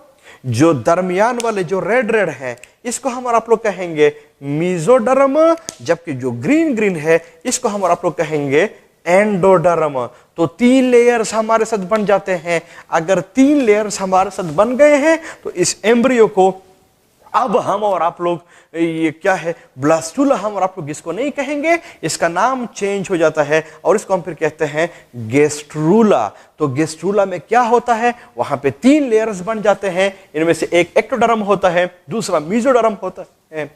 जो दरमियान वाले जो रेड रेड है इसको हम और आप लोग कहेंगे मीजोडर्म, जबकि जो ग्रीन ग्रीन है इसको हम और आप लोग कहेंगे एंडोडर्म। तो 3 लेयर्स हमारे साथ बन जाते हैं। अगर 3 लेयर्स हमारे साथ बन गए हैं तो इस एम्ब्रियो को अब हम और आप लोग ये क्या है ब्लास्टुला हम और आप लोग इसको नहीं कहेंगे, इसका नाम चेंज हो जाता है और इसको हम फिर कहते हैं गेस्ट्रूला। तो गेस्ट्रूला में क्या होता है वहां पे 3 लेयर्स बन जाते हैं, इनमें से एक एक्टोडर्म होता है, दूसरा मीजोडर्म होता है,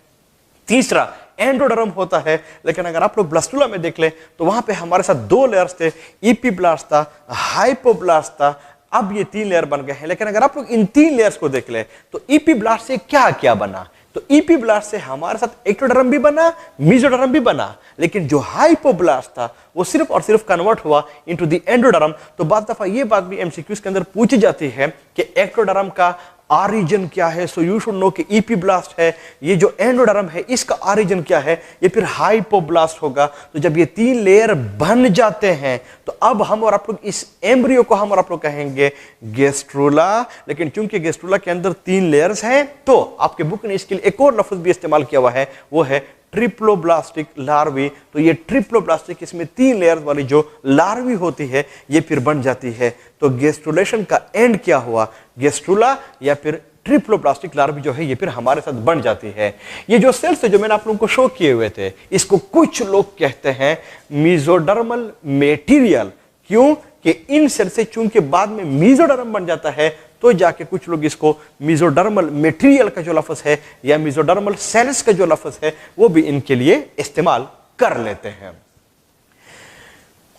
तीसरा एंडोडर्म होता है। लेकिन अगर आप लोग ब्लास्टुला में देख ले तो वहां पे हमारे साथ 2 लेयर्स थे, इपीब्लास्ट था, हाइपोब्लास्ट था। अब ये 3 लेयर बन गए हैं। लेकिन अगर आप लोग इन 3 लेयर्स को देख ले तो इपीब्लास्ट से क्या क्या बना? तो इपीब्लास्ट से हमारे साथ एक्टोडर्म भी बना, मीजोडर्म भी बना, लेकिन जो हाइपोब्लास्ट था वो सिर्फ और सिर्फ कन्वर्ट हुआ इनटू द एंडोडर्म। तो बाद दफा ये बात भी एमसीक्यूज के अंदर पूछी जाती है कि एक्टोडर्म का ऑरिजिन क्या है। सो यू शुड नो कि इपीब्लास्ट है, ये जो एंडोडर्म है इसका ऑरिजिन क्या है, ये फिर हाइपोब्लास्ट होगा। तो जब ये 3 लेयर बन जाते हैं तो अब हम और आप लोग इस एम्ब्रियो को हम और आप लोग कहेंगे गेस्ट्रूला। लेकिन चूंकि गेस्ट्रूला के अंदर 3 लेयर्स हैं तो आपके बुक ने इसके लिए एक और लफ्ज भी इस्तेमाल किया हुआ है, वो है ट्रिप्लोब्लास्टिक लार्वी। तो ये ट्रिप्लोब्लास्टिक इसमें 3 लेयर वाली जो लार्वी होती है ये फिर बन जाती है। तो गेस्ट्रुलेशन का एंड क्या हुआ? गेस्ट्रुला या फिर ट्रिप्लोब्लास्टिक लार्वी जो है ये फिर हमारे साथ बन जाती है। ये जो सेल्स है जो मैंने आप लोगों को शो किए हुए थे इसको कुछ लोग कहते हैं मीजोडर्मल मेटीरियल। क्यों कि इन सेल से चूंकि बाद में मीजोडर्म बन जाता है तो जाके कुछ लोग इसको मीजोडर्मल मेटीरियल का जो लफ्ज है या मीजोडर्मल सेल्स का जो लफ्ज है वो भी इनके लिए इस्तेमाल कर लेते हैं।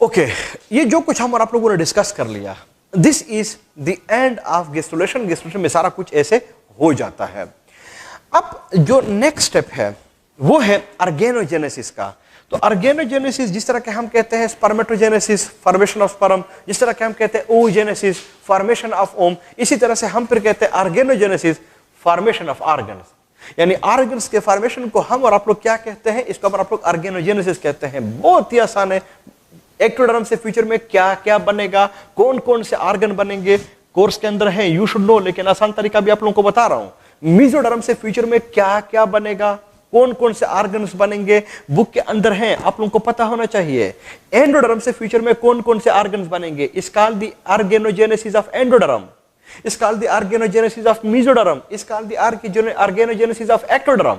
ओके, ये जो कुछ हम और आप लोगों ने डिस्कस कर लिया, this is the end of gastrulation. Gastrulation में सारा कुछ ऐसे हो जाता है। अब जो नेक्स्ट स्टेप है वो है ऑर्गेनोजेनेसिस का। तो ऑर्गेनोजेनेसिस जिस तरह के हम कहते हैं स्पर्मेटोजेनेसिस, फॉर्मेशन ऑफ स्पर्म, जिस तरह के हम कहते हैं oogenesis, फॉर्मेशन ऑफ ओम, इसी तरह से हम फिर कहते हैं ऑर्गेनोजेनेसिस, फॉर्मेशन ऑफ ऑर्गन्स। यानी ऑर्गन्स के फॉर्मेशन को हम और आप लोग क्या कहते हैं? इसको हम आप लोग ऑर्गेनोजेनेसिस कहते हैं। बहुत ही आसान है। एक्टोडर्म से फ्यूचर में क्या क्या बनेगा, कौन कौन से ऑर्गन बनेंगे, कोर्स के अंदर है, यू शुड नो, लेकिन आसान तरीका भी आप लोगों को बता रहा हूं। मीजोडर्म से फ्यूचर में क्या क्या बनेगा, कौन कौन से ऑर्गन्स बनेंगे, बुक के अंदर हैं, आप लोगों को पता होना चाहिए। एंडोडर्म से फ्यूचर में कौन कौन से ऑर्गन्स बनेंगे, is called the organogenesis of endoderm, is called the organogenesis of mesoderm, is called the organogenesis of ectoderm.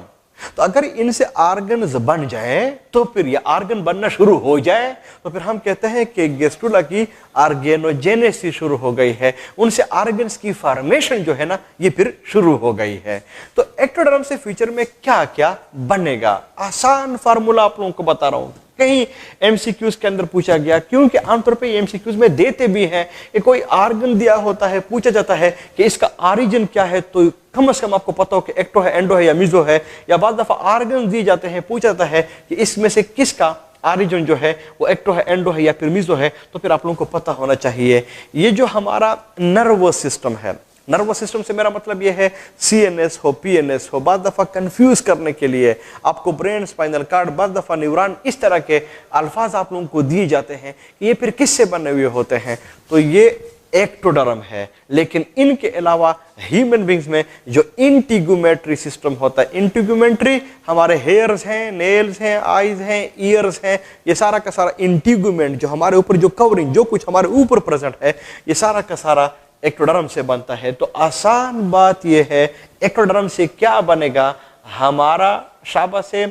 तो अगर इनसे ऑर्गन्स बन जाए तो फिर ये ऑर्गन बनना शुरू हो जाए तो फिर हम कहते हैं कि गेस्ट्रुला की ऑर्गेनोजेनेसिस शुरू हो गई है, उनसे ऑर्गन्स की फॉर्मेशन जो है ना ये फिर शुरू हो गई है। तो एक्टोडर्म से फ्यूचर में क्या क्या बनेगा, आसान फार्मूला आप लोगों को बता रहा हूं। कहीं एमसीक्यूज के अंदर पूछा गया, क्योंकि आमतौर पे एमसीक्यूज में देते भी हैं कि कोई ऑर्गन दिया होता है, पूछा जाता है कि इसका ऑरिजिन क्या है, तो कम से कम आपको पता हो कि एक्टो है, एंडो है या मीजो है, या बाद दफा ऑर्गन दिए जाते हैं, पूछा जाता है कि इसमें से किसका ऑरिजिन जो है वो एक्टो है, एंडो है या फिर मीजो है, तो फिर आप लोगों को पता होना चाहिए। ये जो हमारा नर्वस सिस्टम है, नर्वस सिस्टम से मेरा मतलब ये है सीएनएस हो, पीएनएस हो, बाद दफा कंफ्यूज करने के लिए आपको ब्रेन, स्पाइनल कार्ड, बाद दफा न्यूरॉन, इस तरह के अल्फाज आप लोगों को दिए जाते हैं कि ये फिर किससे बने हुए होते हैं। तो ये एक्टोडर्म है। लेकिन इनके अलावा ह्यूमन बींग्स में जो इंटीगुमेंट्री सिस्टम होता है, इंटीगुमेंट्री हमारे हेयर्स हैं, नेल्स हैं, आईज हैं, ईयर्स हैं, ये सारा का सारा इंटीगुमेंट जो हमारे ऊपर जो कवरिंग जो कुछ हमारे ऊपर प्रेजेंट है, ये सारा का सारा एक्टोडर्म से बनता है। तो आसान बात यह है एक्टोडर्म से क्या बनेगा, हमारा शाबाश से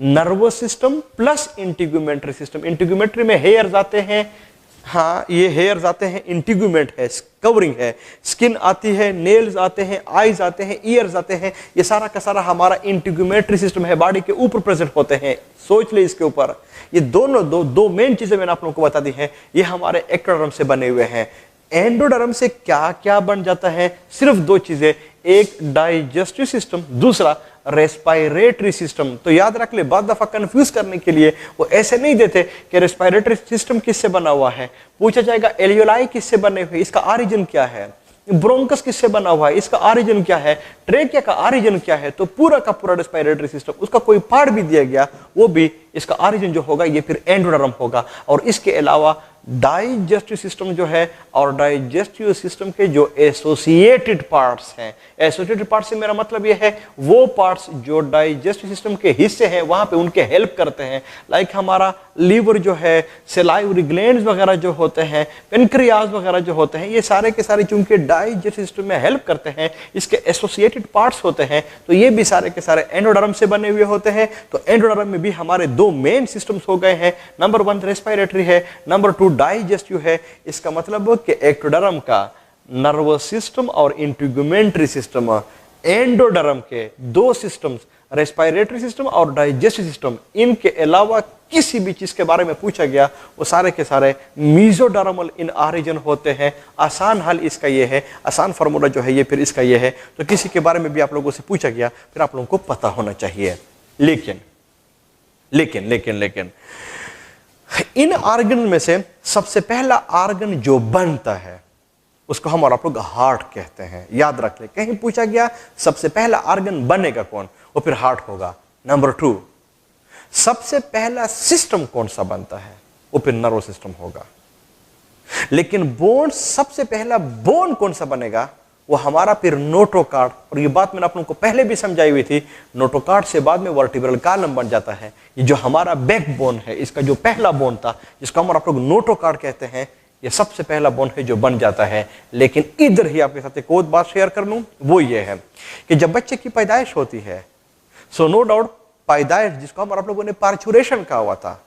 नर्वस सिस्टम प्लस इंटीगुमेंट्री सिस्टम। इंटीगुमेंट्री में हेयर्स आते हैं, हाँ ये हेयर्स आते हैं, इंटीगुमेंट है, कवरिंग है, स्किन आती है, नेल्स आते हैं, आईज आते हैं, ईयर्स आते हैं, ये सारा का सारा हमारा इंटीगुमेंट्री सिस्टम है, बॉडी के ऊपर प्रेजेंट होते हैं। सोच ले इसके ऊपर, ये दोनों दो मेन चीजें मैंने आप लोगों को बता दी हैं, ये हमारे एक्टोडर्म से बने हुए हैं। एंडोडर्म से क्या क्या बन जाता है, सिर्फ दो चीजें, एक डाइजेस्टिव सिस्टम, दूसरा रेस्पिरेटरी सिस्टम। तो याद रख ले, बहुत दफा कंफ्यूज करने के लिए वो ऐसे नहीं देते कि रेस्पिरेटरी सिस्टम किससे बना हुआ है, पूछा जाएगा एलियोलाई किससे बने हुए, इसका ऑरिजिन क्या है, ब्रोंकस किससे बना हुआ है, इसका ऑरिजिन क्या है, ट्रेकिया का ऑरिजिन क्या है। तो पूरा का पूरा रेस्पिरेटरी सिस्टम, उसका कोई पार्ट भी दिया गया, वो भी इसका ऑरिजिन जो होगा ये फिर एंडोडर्म होगा। और इसके अलावा डाइजेस्टिव सिस्टम जो है और डाइजेस्टिव सिस्टम के जो एसोसिएटेड पार्ट्स हैं, एसोसिएटेड पार्ट्स से मेरा मतलब ये है वो पार्ट्स जो डाइजेस्टिव सिस्टम के हिस्से हैं वहां पे उनके हेल्प करते हैं। लाइक हमारा लीवर जो है, सेलाइवरी ग्लैंड्स वगैरह जो होते हैं, पेनक्रियाज वगैरह जो होते हैं, ये सारे के सारे चूंकि डाइजेस्टिव सिस्टम में हेल्प करते हैं, इसके एसोसिएटेड पार्ट्स होते हैं, तो ये भी सारे के सारे एंडोडर्म से बने हुए होते हैं। तो एंडोडर्म में भी हमारे दो मेन सिस्टम्स हो गए हैं, नंबर 1 रेस्पिरेटरी है, नंबर 2 डाइजेस्टिव है। इसका मतलब कि एक्टोडर्म का नर्वस सिस्टम और इंटीगुमेंट्री सिस्टम, एंडोडर्म के दो सिस्टम्स, रेस्पिरेटरी सिस्टम और डाइजेस्टिव सिस्टम, इनके अलावा किसी भी चीज के बारे में पूछा गया वो सारे के सारे मीजोडर्मल इन ऑरिजिन होते हैं। आसान हल इसका ये है, आसान फार्मूला जो है ये फिर इसका ये है। तो किसी के बारे में भी आप लोगों से पूछा गया फिर आप लोगों को पता होना चाहिए। लेकिन लेकिन लेकिन लेकिन इन ऑर्गन में से सबसे पहला ऑर्गन जो बनता है उसको हम और आप लोग हार्ट कहते हैं। याद रख ले, कहीं पूछा गया सबसे पहला ऑर्गन बनेगा कौन, वो फिर हार्ट होगा। नंबर 2 सबसे पहला सिस्टम कौन सा बनता है, वो फिर नर्व सिस्टम होगा। लेकिन बोन, सबसे पहला बोन कौन सा बनेगा, वो हमारा फिर नोटोकार्ड। और ये बात मैंने आप लोगों को पहले भी समझाई हुई थी, नोटोकार्ड से बाद में वर्टिब्रल कॉलम बन जाता है। ये जो हमारा बैकबोन है, इसका जो पहला बोन था जिसको हम और आप लोग नोटोकार्ड कहते हैं, ये सबसे पहला बोन है जो बन जाता है। लेकिन इधर ही आपके साथ एक और बात शेयर कर लूं, वो ये है कि जब बच्चे की पैदाइश होती है, सो नो डाउट पैदाइश जिसको हम और आप लोगों ने पार्चुरेशन कहा हुआ था,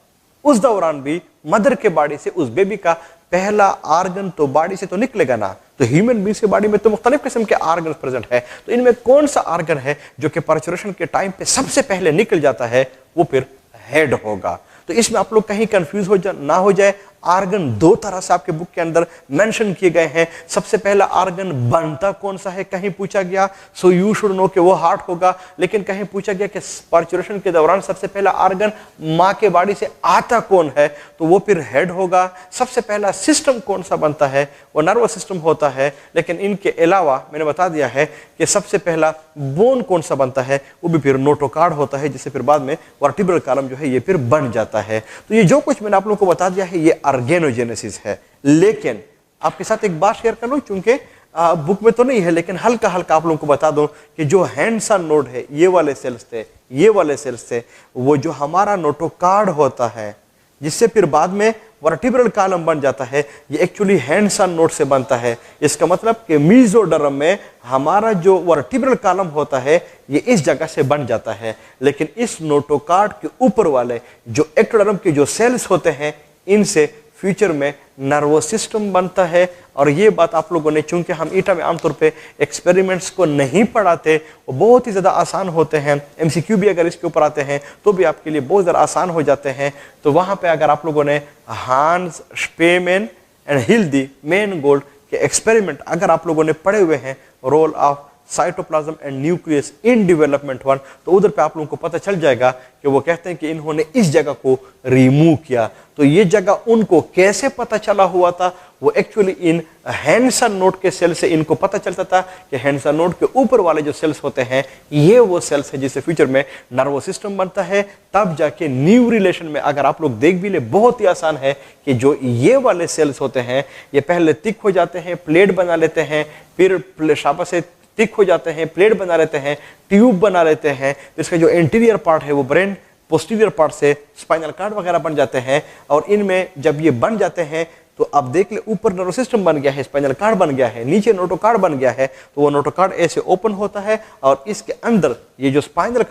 उस दौरान भी मदर के बॉडी से उस बेबी का पहला ऑर्गन तो बॉडी से तो निकलेगा ना। तो ह्यूमन बींग्स के बॉडी में तो मुख्तलिफ किस्म के ऑर्गन प्रेजेंट है, तो इनमें कौन सा ऑर्गन है जो कि पार्चुरेशन के टाइम पे सबसे पहले निकल जाता है, वो फिर हेड होगा। तो इसमें आप लोग कहीं कंफ्यूज ना हो जाए, ऑर्गन दो तरह से आपके बुक के अंदर मेंशन किए गए हैं। सबसे पहला ऑर्गन बनता कौन सा है कहीं पूछा गया, सो यू शुड नो कि वो हार्ट होगा। लेकिन कहीं पूछा गया कि पार्चुरेशन के दौरान सबसे पहला ऑर्गन मां के बॉडी से आता कौन है, तो वो फिर हेड होगा। सबसे पहला सिस्टम कौन सा बनता है, वो नर्वस सिस्टम होता है। लेकिन इनके अलावा मैंने बता दिया है कि सबसे पहला बोन कौन सा बनता है, वो भी फिर नोटोकार्ड होता है, जिससे फिर बाद में वर्टिब्रल कॉलम जो है ये फिर बन जाता है। तो ये जो कुछ मैंने आप लोगों को बता दिया है ये ऑर्गेनोजेनेसिस है। लेकिन आपके साथ एक बात शेयर कर लूं, चूंकि बुक में तो नहीं है लेकिन हल्का हल्का आप लोगों को बता दूं कि जो हैंडसन नोड है, ये वाले सेल्स थे, ये वाले सेल्स थे, वो जो हमारा नोटोकार्ड होता है जिससे फिर बाद में वर्टिब्रल कॉलम बन जाता है, ये एक्चुअली हैंडसन नोड से बनता है। इसका मतलब कि मीजोडर्म में हमारा जो वर्टिब्रल कॉलम होता है ये इस जगह से बन जाता है। लेकिन इस नोटोकार्ड के ऊपर वाले जो एक्टोडर्म के जो सेल्स होते हैं, इनसे फ्यूचर में नर्वस सिस्टम बनता है। और ये बात आप लोगों ने, चूंकि हम ईटा में आमतौर पे एक्सपेरिमेंट्स को नहीं पढ़ाते, वो बहुत ही ज़्यादा आसान होते हैं, एमसीक्यू भी अगर इसके ऊपर आते हैं तो भी आपके लिए बहुत ज़्यादा आसान हो जाते हैं। तो वहाँ पे अगर आप लोगों ने Hans Spemann and Hilde Mangold के एक्सपेरिमेंट अगर आप लोगों ने पढ़े हुए हैं, role of cytoplasm and nucleus in development 1, तो उधर पे आप लोगों को पता चल जाएगा कि वो कहते हैं कि इन्होंने इस जगह को रिमूव किया। तो ये जगह उनको कैसे पता चला हुआ था, वो एक्चुअली इन हैंडसन नोड के सेल से इनको पता चलता था कि हैंडसन नोड के ऊपर वाले जो सेल्स होते हैं ये वो सेल्स है जिससे फ्यूचर में नर्वस सिस्टम बनता है। तब जाके न्यू रिलेशन में अगर आप लोग देख भी ले, बहुत ही आसान है कि जो ये वाले सेल्स होते हैं ये पहले थिक हो जाते हैं, प्लेट बना लेते हैं, फिर शाबाश से थिक हो जाते हैं, प्लेट बना लेते हैं, ट्यूब बना लेते हैं, इसका जो इंटीरियर पार्ट है वो ब्रेन, पोस्टीरियर पार्ट से स्पाइनल कार्ड वगैरह बन जाते हैं। और इनमें जब ये बन जाते हैं तो अब देख ले, ऊपर नर्वस सिस्टम बन गया है, स्पाइनल कार्ड बन गया है, नीचे नोटोकार्ड बन गया है, तो वो नोटोकार्ड ऐसे ओपन होता है और इसके अंदर ये जो स्पाइनल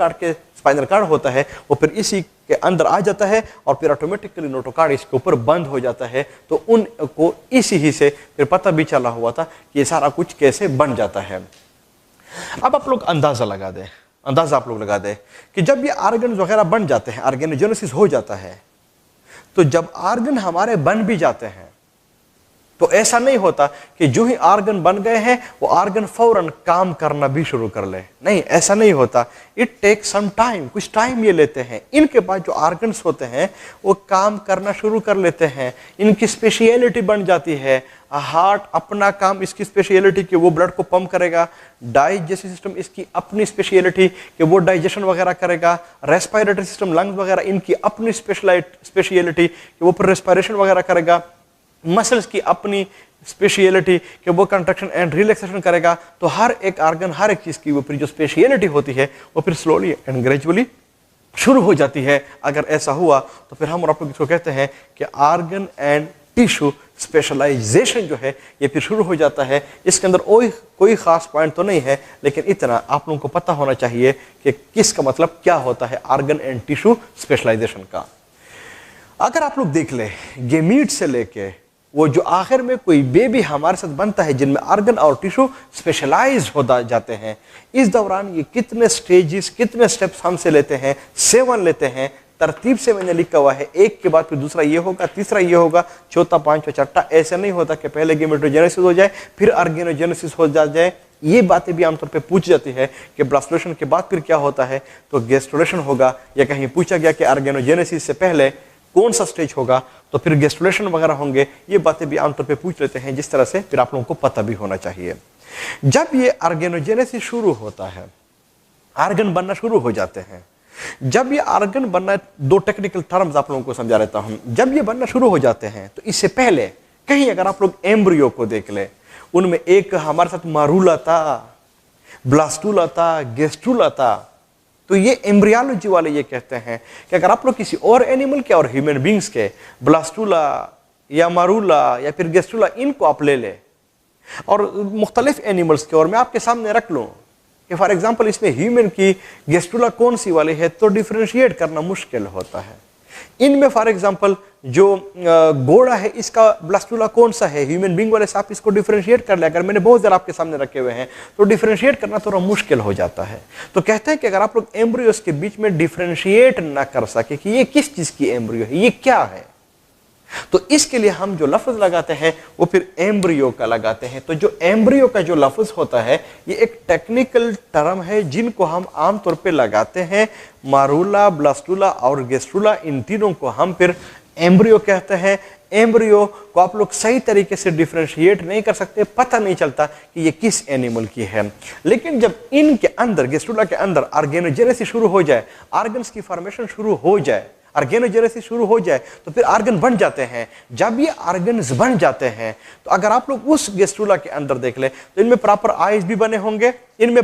कार्ड होता है वो फिर इसी के अंदर आ जाता है और फिर ऑटोमेटिकली नोटोकार्ड इसके ऊपर बंद हो जाता है। तो उनको इसी ही से फिर पता भी चला हुआ था कि ये सारा कुछ कैसे बन जाता है। अब आप लोग अंदाजा आप लोग लगा दें कि जब ये आर्गन वगैरह बन जाते हैं, ऑर्गेनोजेनेसिस हो जाता है, तो जब आर्गन हमारे बन भी जाते हैं तो ऐसा नहीं होता कि जो ही आर्गन बन गए हैं वो आर्गन फौरन काम करना भी शुरू कर ले, नहीं, ऐसा नहीं होता। इट टेक सम टाइम, कुछ टाइम ये लेते हैं। इनके बाद जो आर्गन्स होते हैं वो काम करना शुरू कर लेते हैं, इनकी स्पेशलिटी बन जाती है। हार्ट अपना काम, इसकी स्पेशलिटी कि वो ब्लड को पंप करेगा, डाइजेस्टिव सिस्टम इसकी अपनी स्पेशलिटी कि वो डाइजेशन वगैरह करेगा, रेस्पिरेटरी सिस्टम लंग्स वगैरह इनकी अपनी स्पेशलिटी कि वो फिर रेस्पिरेशन वगैरह करेगा, मसल्स की अपनी स्पेशलिटी कि वो कंट्रैक्शन एंड रिलैक्सेशन करेगा। तो हर एक आर्गन, हर एक चीज की वो फिर जो स्पेशलिटी होती है वो फिर स्लोली एंड ग्रेजुअली शुरू हो जाती है। अगर ऐसा हुआ तो फिर हम और आप लोग इसको कहते हैं कि आर्गन एंड टिश्यू स्पेशलाइजेशन जो है ये फिर शुरू हो जाता है। इसके अंदर कोई खास पॉइंट तो नहीं है, लेकिन इतना आप लोगों को पता होना चाहिए कि किसका मतलब क्या होता है आर्गन एंड टिश्यू स्पेशलाइजेशन का। अगर आप लोग देख ले, गेमीट से लेके वो जो आखिर में कोई बेबी हमारे साथ बनता है जिनमें आर्गन और टिश्यू स्पेशलाइज हो जाते हैं, इस दौरान ये कितने स्टेजेस, कितने स्टेप्स हमसे लेते हैं, 7 लेते हैं। तरतीब से मैंने लिखा हुआ है, एक के बाद फिर दूसरा ये होगा, तीसरा ये होगा, चौथा, पांचवा, छठा। ऐसा नहीं होता कि पहले गेमेटोजेनेसिस हो जाए फिर ऑर्गेनोजेनेसिस हो जाए। ये बातें भी आमतौर पे पूछी जाती है कि ब्लास्टोलेशन के बाद फिर क्या होता है, तो गेस्टुलेशन होगा, या कहीं पूछा गया कि ऑर्गेनोजेनेसिस से पहले कौन सा स्टेज होगा, तो फिर गेस्टुलेशन वगैरह होंगे। ये बातें भी आमतौर पे पूछ लेते हैं, जिस तरह से फिर आप लोगों को पता भी होना चाहिए। जब ये ऑर्गेनोजेनेसिस शुरू होता है, आर्गन बनना शुरू हो जाते हैं। जब ये आर्गन बनना, 2 टेक्निकल टर्म्स आप लोगों को समझा देता हूं। जब ये बनना शुरू हो जाते हैं तो इससे पहले कहीं अगर आप लोग एम्ब्रियो को देख ले, उनमें एक हमारे साथ मारूला था, ब्लास्टूला था, गेस्टूला था। तो ये एम्ब्रियोलॉजी वाले ये कहते हैं कि अगर आप लोग किसी और एनिमल के और ह्यूमन बींग्स के ब्लास्टूला या मारूला या फिर गेस्टूला इनको आप ले ले और मुख्तलिफ एनिमल्स के, और मैं आपके सामने रख लूं कि फॉर एग्जांपल इसमें ह्यूमन की गेस्टूला कौन सी वाली है, तो डिफरेंशिएट करना मुश्किल होता है। इनमें फॉर एग्जांपल जो घोड़ा है इसका ब्लास्टूला कौन सा है, ह्यूमन बींग वाले से आप इसको डिफरेंशिएट कर ले। अगर मैंने बहुत ज़रा आपके सामने रखे हुए हैं तो डिफरेंशिएट करना थोड़ा मुश्किल हो जाता है। तो कहते हैं कि अगर आप लोग एम्ब्रियोस के बीच में डिफरेंशिएट ना कर सके कि ये किस चीज़ की एम्ब्रियो है, ये क्या है, तो इसके लिए हम जो लफ्ज लगाते हैं वो फिर एम्ब्रियो का लगाते हैं। तो जो एम्ब्रियो का जो लफ्ज होता है ये एक टेक्निकल टर्म है जिनको हम आमतौर पे लगाते हैं। मारूला, ब्लास्टूला और गेस्टूला, इन तीनों को हम फिर एम्ब्रियो कहते हैं। एम्ब्रियो को आप लोग सही तरीके से डिफरेंशिएट नहीं कर सकते, पता नहीं चलता कि ये किस एनिमल की है। लेकिन जब इनके अंदर, गेस्टूला के अंदर ऑर्गेनोजेनेसिस शुरू हो जाए, ऑर्गन्स की फॉर्मेशन शुरू हो जाए, ऑर्गेनोजेनेसिस शुरू हो जाए, तो फिर ऑर्गन बन जाते हैं। जब ये ऑर्गन्स बन जाते हैं तो अगर आप लोग उस गेस्टूला के अंदर देख ले तो इनमें प्रॉपर आईज भी बने होंगे, इनमें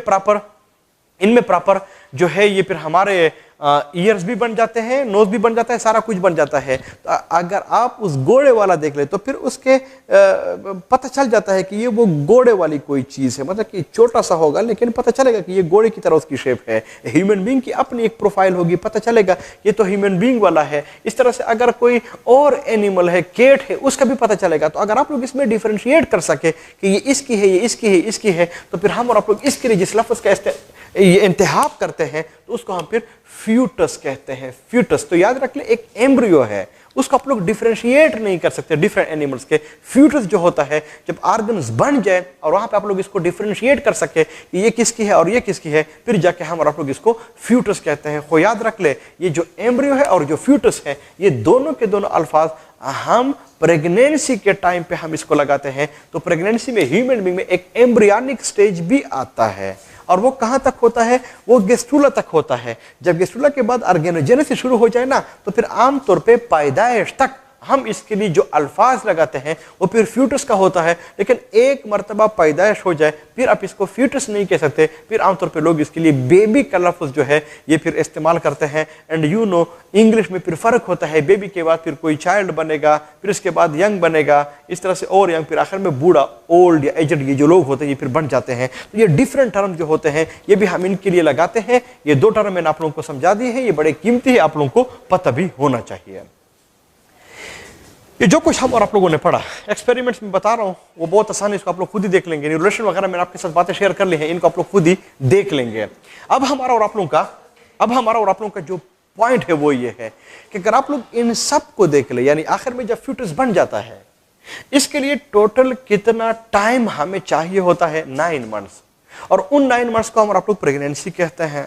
प्रॉपर जो है ये फिर हमारे ईयर्स भी बन जाते हैं, नोज भी बन जाता है, सारा कुछ बन जाता है। तो अगर आप उस घोड़े वाला देख ले तो फिर उसके पता चल जाता है कि ये वो घोड़े वाली कोई चीज़ है, मतलब कि छोटा सा होगा लेकिन पता चलेगा कि ये घोड़े की तरह उसकी शेप है। ह्यूमन बींग की अपनी एक प्रोफाइल होगी, पता चलेगा ये तो ह्यूमन बींग वाला है। इस तरह से अगर कोई और एनिमल है, केट है, उसका भी पता चलेगा। तो अगर आप लोग इसमें डिफरेंशिएट कर सके कि ये इसकी है, ये इसकी है, इसकी है, तो फिर हम और आप लोग इसके लिए जिस लफ्ज़ का ये इंतखाब करते हैं तो उसको हम फिर फ्यूटस कहते हैं। फ्यूटस तो याद रख ले एक एम्ब्रियो है, उसको आप लोग डिफरेंशिएट नहीं कर सकते डिफरेंट एनिमल्स के। फ्यूटस जो होता है जब ऑर्गन्स बन जाए और वहां पे आप लोग इसको डिफरेंशिएट कर सके कि ये किसकी है और ये किसकी है, फिर जाके हम और आप लोग इसको फ्यूटस कहते हैं। तो याद रख ले ये जो एम्ब्रियो है और जो फ्यूटस है ये दोनों के दोनों अल्फाज हम प्रेगनेंसी के टाइम पे हम इसको लगाते हैं। तो प्रेगनेंसी में ह्यूमन बीइंग में एक एम्ब्रियनिक स्टेज भी आता है और वो कहां तक होता है, वो गेस्ट्रुला तक होता है। जब गेस्ट्रुला के बाद ऑर्गेनोजेनेसिस शुरू हो जाए ना तो फिर आमतौर पे पैदाइश तक हम इसके लिए जो अल्फाज लगाते हैं वो फिर फ्यूटस का होता है। लेकिन एक मर्तबा पैदाइश हो जाए फिर आप इसको फ्यूटस नहीं कह सकते, फिर आमतौर पे लोग इसके लिए बेबी का लफ्ज़ जो है ये फिर इस्तेमाल करते हैं। एंड यू नो इंग्लिश में फिर फ़र्क होता है, बेबी के बाद फिर कोई चाइल्ड बनेगा, फिर उसके बाद यंग बनेगा, इस तरह से और यंग, फिर आखिर में बूढ़ा, ओल्ड या एजड ये जो लोग होते हैं ये फिर बन जाते हैं। तो ये डिफरेंट टर्म जो होते हैं ये भी हम इनके लिए लगाते हैं। ये दो टर्म मैंने आप लोगों को समझा दिए हैं, ये बड़े कीमती है, आप लोगों को पता भी होना चाहिए। ये जो कुछ हम और आप लोगों ने पढ़ा एक्सपेरिमेंट्स में बता रहा हूं वो बहुत आसान है, इसको आप लोग खुद ही देख लेंगे। रिलेशन वगैरह मैंने आपके साथ बातें शेयर कर ली हैं, इनको आप लोग खुद ही देख लेंगे। अब हमारा और आप लोगों का जो पॉइंट है वो ये है कि अगर आप लोग इन सब को देख ले, यानी आखिर में जब फ्यूटस बन जाता है इसके लिए टोटल कितना टाइम हमें चाहिए होता है, 9 मंथ्स। और उन 9 मंथ्स को हम आप लोग प्रेगनेंसी कहते हैं।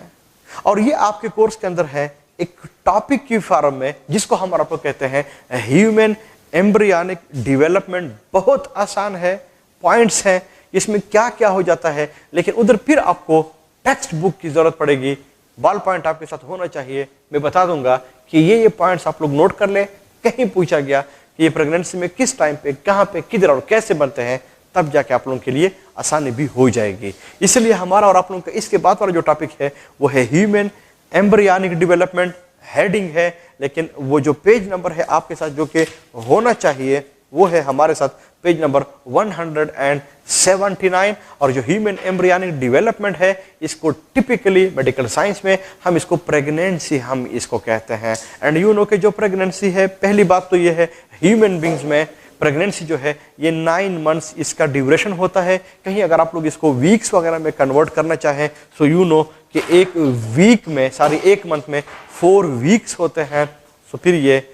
और ये आपके कोर्स के अंदर है एक टॉपिक की फॉर्म में जिसको हम आप लोग कहते हैं ह्यूमन एम्ब्रियनिक डेवलपमेंट। बहुत आसान है, पॉइंट्स हैं इसमें क्या क्या हो जाता है, लेकिन उधर फिर आपको टेक्स्ट बुक की जरूरत पड़ेगी। बॉल पॉइंट आपके साथ होना चाहिए। मैं बता दूंगा कि ये पॉइंट्स आप लोग नोट कर ले, कहीं पूछा गया कि ये प्रेगनेंसी में किस टाइम पे, कहां पे, किधर और कैसे बनते हैं, तब जाके आप लोगों के लिए आसानी भी हो जाएगी। इसलिए हमारा और आप लोगों का इसके बाद वाला जो टॉपिक है वो है ह्यूमन एम्ब्रियनिक डेवलपमेंट। हेडिंग है, लेकिन वो जो पेज नंबर है आपके साथ जो कि होना चाहिए वो है हमारे साथ पेज नंबर 179। और जो ह्यूमन एम्ब्रियनिक डेवलपमेंट है इसको टिपिकली मेडिकल साइंस में हम इसको प्रेगनेंसी हम इसको कहते हैं। एंड यू नो कि जो प्रेगनेंसी है, पहली बात तो ये है ह्यूमन बींग्स में प्रेगनेंसी जो है ये 9 मंथ्स इसका ड्यूरेशन होता है। कहीं अगर आप लोग इसको वीक्स वगैरह में कन्वर्ट करना चाहें सो यू नो कि एक वीक में एक मंथ में 4 वीक्स होते हैं। सो फिर ये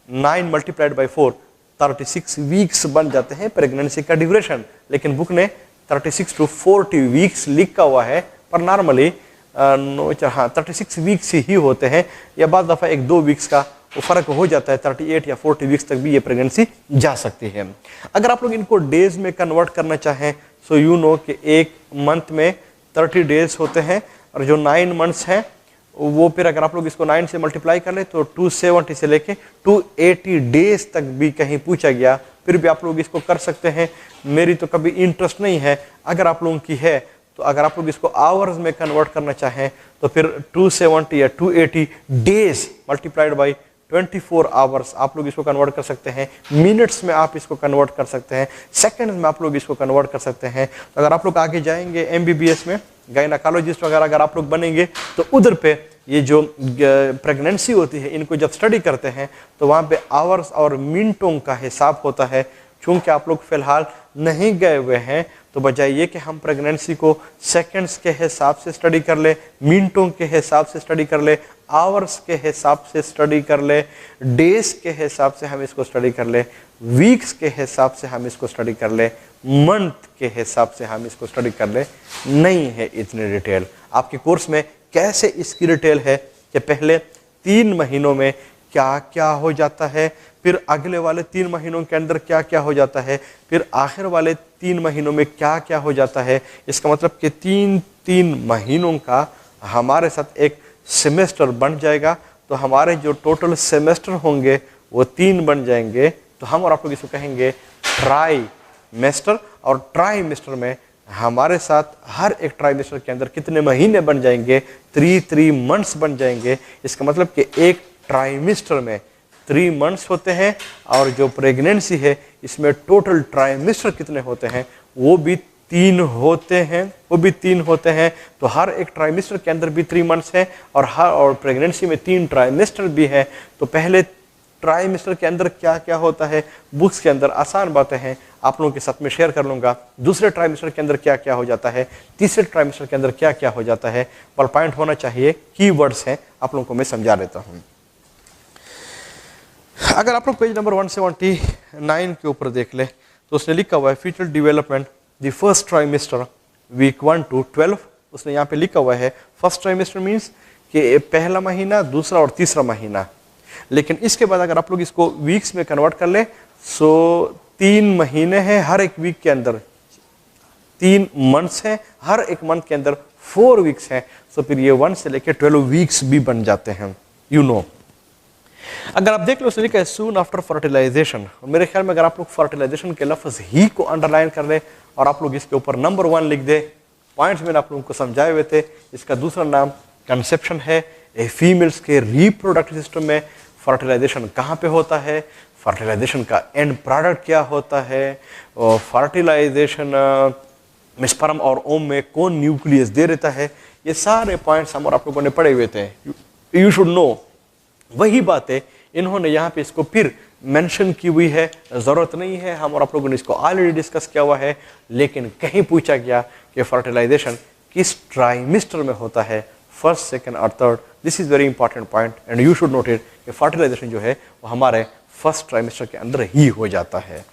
9 × 4 36 वीक्स बन जाते हैं प्रेगनेंसी का ड्यूरेशन। लेकिन बुक ने 36 to 40 वीक्स लिखा हुआ है, पर नॉर्मली 36 वीक्स ही होते हैं, या बाद दफ़ा 1-2 वीक्स का वो फर्क हो जाता है। 38 या 40 वीक्स तक भी ये प्रेगनेंसी जा सकती है। अगर आप लोग इनको डेज में कन्वर्ट करना चाहें सो यू नो कि एक मंथ में 30 डेज होते हैं, और जो 9 मंथ्स हैं वो फिर अगर आप लोग इसको 9 से मल्टीप्लाई कर ले तो 270 से लेके 280 डेज तक भी कहीं पूछा गया, फिर भी आप लोग इसको कर सकते हैं। मेरी तो कभी इंटरेस्ट नहीं है, अगर आप लोगों की है तो अगर आप लोग इसको आवर्स में कन्वर्ट करना चाहें तो फिर 270 या 280 डेज मल्टीप्लाइड बाई 24 आवर्स आप लोग इसको कन्वर्ट कर सकते हैं। मिनट्स में आप इसको कन्वर्ट कर सकते हैं, सेकंड्स में आप लोग इसको कन्वर्ट कर सकते हैं। तो अगर आप लोग आगे जाएंगे MBBS में गायनाकोलॉजिस्ट वगैरह अगर आप लोग बनेंगे तो उधर पे ये जो प्रेगनेंसी होती है इनको जब स्टडी करते हैं तो वहाँ पे आवर्स और मिनटों का हिसाब होता है। चूँकि आप लोग फिलहाल नहीं गए हुए हैं तो बजाय ये कि हम प्रेगनेंसी को सेकंड्स के हिसाब से स्टडी कर ले, मिनटों के हिसाब से स्टडी कर ले, आवर्स के हिसाब से स्टडी कर ले, डेज के हिसाब से हम इसको स्टडी कर ले, वीक्स के हिसाब से हम इसको स्टडी कर ले, मंथ के हिसाब से हम इसको स्टडी कर ले, नहीं है इतनी डिटेल। आपके कोर्स में कैसे इसकी डिटेल है कि पहले 3 महीनों में क्या क्या हो जाता है, फिर अगले वाले 3 महीनों के अंदर क्या क्या हो जाता है, फिर आखिर वाले 3 महीनों में क्या क्या हो जाता है। इसका मतलब कि 3 महीनों का हमारे साथ एक सेमेस्टर बन जाएगा। तो हमारे जो टोटल सेमेस्टर होंगे वो 3 बन जाएंगे। तो हम और आप लोग इसको कहेंगे ट्राइमेस्टर। और ट्राइमेस्टर में हमारे साथ हर एक ट्राइमेस्टर के अंदर कितने महीने बन जाएंगे, 3 मंथ्स बन जाएंगे। इसका मतलब कि एक ट्राइमेस्टर में 3 मंथ्स होते हैं, और जो प्रेगनेंसी है इसमें टोटल ट्राइमेस्टर कितने होते हैं वो भी 3 होते हैं। तो हर एक ट्राइमेस्टर के अंदर भी 3 मंथ्स हैं, और प्रेगनेंसी में 3 ट्राइमेस्टर भी है। तो पहले ट्राइमेस्टर के अंदर क्या क्या होता है बुक्स के अंदर आसान बातें हैं, आप लोगों के साथ में शेयर कर लूंगा। दूसरे ट्राइमेस्टर के अंदर क्या क्या हो जाता है, तीसरे ट्राइमेस्टर के अंदर क्या क्या हो जाता है, पर पॉइंट होना चाहिए, कीवर्ड्स हैं, आप लोगों को मैं समझा देता हूं। अगर आप लोग पेज नंबर 179 के ऊपर देख ले तो उसने लिखा हुआ है fetal development the first trimester week 1 to 12। उसने यहाँ पे लिखा हुआ है फर्स्ट ट्राइमेस्टर मीन्स कि पहला महीना, दूसरा और तीसरा महीना। लेकिन इसके बाद अगर आप लोग इसको वीक्स में कन्वर्ट कर ले सो 3 महीने हैं, हर एक वीक के अंदर 3 मंथ्स हैं, हर एक मंथ के अंदर 4 वीक्स हैं। सो फिर ये 1 से लेकर 12 वीक्स भी बन जाते हैं, यू नो। अगर आप देख लो उसने लिखा है सून आफ्टर फर्टिलाइजेशन। मेरे ख्याल में अगर आप लोग फर्टिलाइजेशन के लफ्ज ही को अंडरलाइन कर ले और आप लोग इसके ऊपर नंबर 1 लिख दे, पॉइंट्स मैंने आप लोगों को समझाए हुए थे। इसका दूसरा नाम कंसेप्शन है। फीमेल्स के रिप्रोडक्टिव सिस्टम में फर्टिलाइजेशन कहाँ पे होता है, फर्टिलाइजेशन का एंड प्रोडक्ट क्या होता है, और फर्टिलाइजेशन में स्पर्म और ओम में कौन न्यूक्लियस दे देता है, ये सारे पॉइंट्स हम और आप लोगों ने पढ़े हुए थे। You should know. वही बातें इन्होंने यहाँ पे इसको फिर मेंशन की हुई है, ज़रूरत नहीं है, हम और आप लोगों ने इसको ऑलरेडी डिस्कस किया हुआ है। लेकिन कहीं पूछा गया कि फर्टिलाइजेशन किस ट्राइमेस्टर में होता है, फर्स्ट, सेकंड और third, this is very important point and you should note it कि फर्टिलाइजेशन जो है वो हमारे फर्स्ट ट्राइमेस्टर के अंदर ही हो जाता है।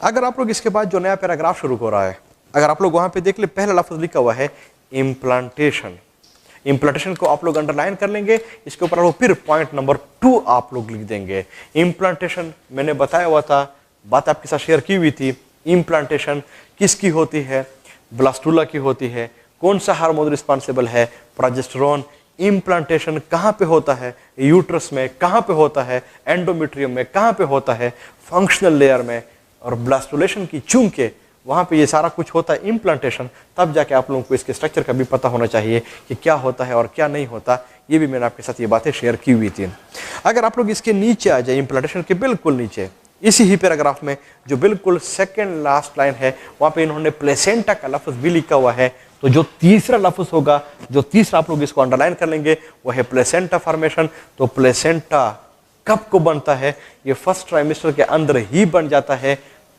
अगर आप लोग इसके बाद जो नया पैराग्राफ शुरू हो रहा है, अगर आप लोग वहाँ पे देख ले, पहला लफ्ज़ लिखा हुआ है इम्प्लांटेशन। इम्प्लांटेशन को आप लोग अंडरलाइन कर लेंगे, इसके ऊपर फिर पॉइंट नंबर 2 आप लोग लिख देंगे। इम्प्लांटेशन मैंने बताया हुआ था, बात आपके साथ शेयर की हुई थी। इम्प्लांटेशन किसकी होती है, ब्लास्टुला की होती है। कौन सा हार्मोन रिस्पॉन्सिबल है, प्रोजेस्टेरोन। इम्प्लांटेशन कहाँ पे होता है, यूट्रस में कहाँ पे होता है, एंडोमेट्रियम में कहाँ पे होता है, फंक्शनल लेयर में। और ब्लास्टुलेशन की चूंकि वहाँ पे ये सारा कुछ होता है इम्प्लांटेशन, तब जाके आप लोगों को इसके स्ट्रक्चर का भी पता होना चाहिए कि क्या होता है और क्या नहीं होता। ये भी मैंने आपके साथ ये बातें शेयर की हुई थी। अगर आप लोग इसके नीचे आ जाए, इम्प्लांटेशन के बिल्कुल नीचे, इसी ही पैराग्राफ में जो बिल्कुल सेकेंड लास्ट लाइन है, वहाँ पे इन्होंने प्लेसेंटा का लफ्ज़ भी लिखा हुआ है। तो जो तीसरा लफ्ज़ होगा, जो तीसरा आप लोग इसको अंडरलाइन कर लेंगे, वो है प्लेसेंटा फॉर्मेशन। तो प्लेसेंटा कब को बनता है, ये फर्स्ट ट्राइमेस्टर के अंदर ही बन जाता है।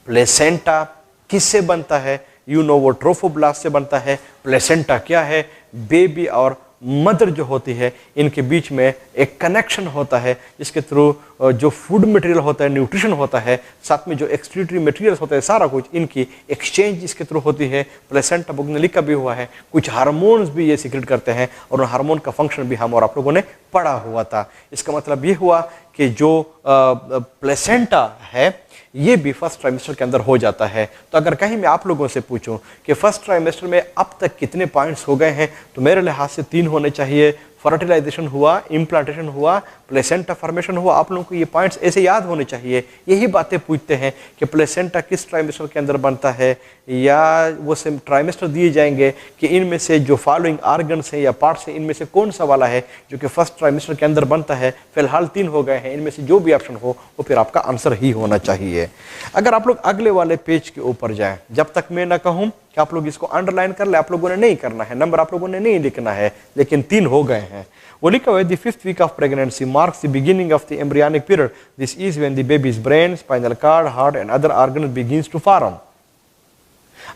प्लेसेंटा किससे बनता है, यू नो, वो ट्रोफोब्लास्ट से बनता है। प्लेसेंटा क्या है, बेबी और मदर जो होती है इनके बीच में एक कनेक्शन होता है, जिसके थ्रू जो फूड मटेरियल होता है, न्यूट्रिशन होता है, साथ में जो एक्सक्रीटरी मटेरियल्स होता है, सारा कुछ इनकी एक्सचेंज इसके थ्रू होती है। प्लेसेंटा बुक ने लिखा भी हुआ है, कुछ हार्मोन्स भी ये सीक्रेट करते हैं और उन हार्मोन का फंक्शन भी हम और आप लोगों ने पढ़ा हुआ था। इसका मतलब ये हुआ कि जो प्लेसेंटा है ये भी फर्स्ट ट्राइमेस्टर के अंदर हो जाता है। तो अगर कहीं मैं आप लोगों से पूछूं कि फर्स्ट ट्राइमेस्टर में अब तक कितने पॉइंट्स हो गए हैं, तो मेरे लिहाज से 3 होने चाहिए। फर्टिलाइजेशन हुआ, इम्प्लांटेशन हुआ, प्लेसेंटा फॉर्मेशन हुआ। आप लोगों को ये पॉइंट्स ऐसे याद होने चाहिए। यही बातें पूछते हैं कि प्लेसेंटा किस ट्राइमेस्टर के अंदर बनता है, या वो से ट्राइमेस्टर दिए जाएंगे कि इनमें से जो फॉलोइंग आर्गन्स हैं या पार्ट्स हैं, इनमें से कौन सा वाला है जो कि फर्स्ट ट्राइमेस्टर के अंदर बनता है। फिलहाल 3 हो गए हैं, इनमें से जो भी ऑप्शन हो वो फिर आपका आंसर ही होना चाहिए। अगर आप लोग अगले वाले पेज के ऊपर जाएं, जब तक मैं ना कहूँ कि आप लोग इसको अंडरलाइन कर ले, आप लोगों ने नहीं करना है, नंबर आप लोगों ने नहीं लिखना है, लेकिन 3 हो गए हैं। वो लिखा हुआ है the 5th week of pregnancy marks the beginning of the embryonic period. This is when the baby's brain, spinal cord, heart and other organ begins to form.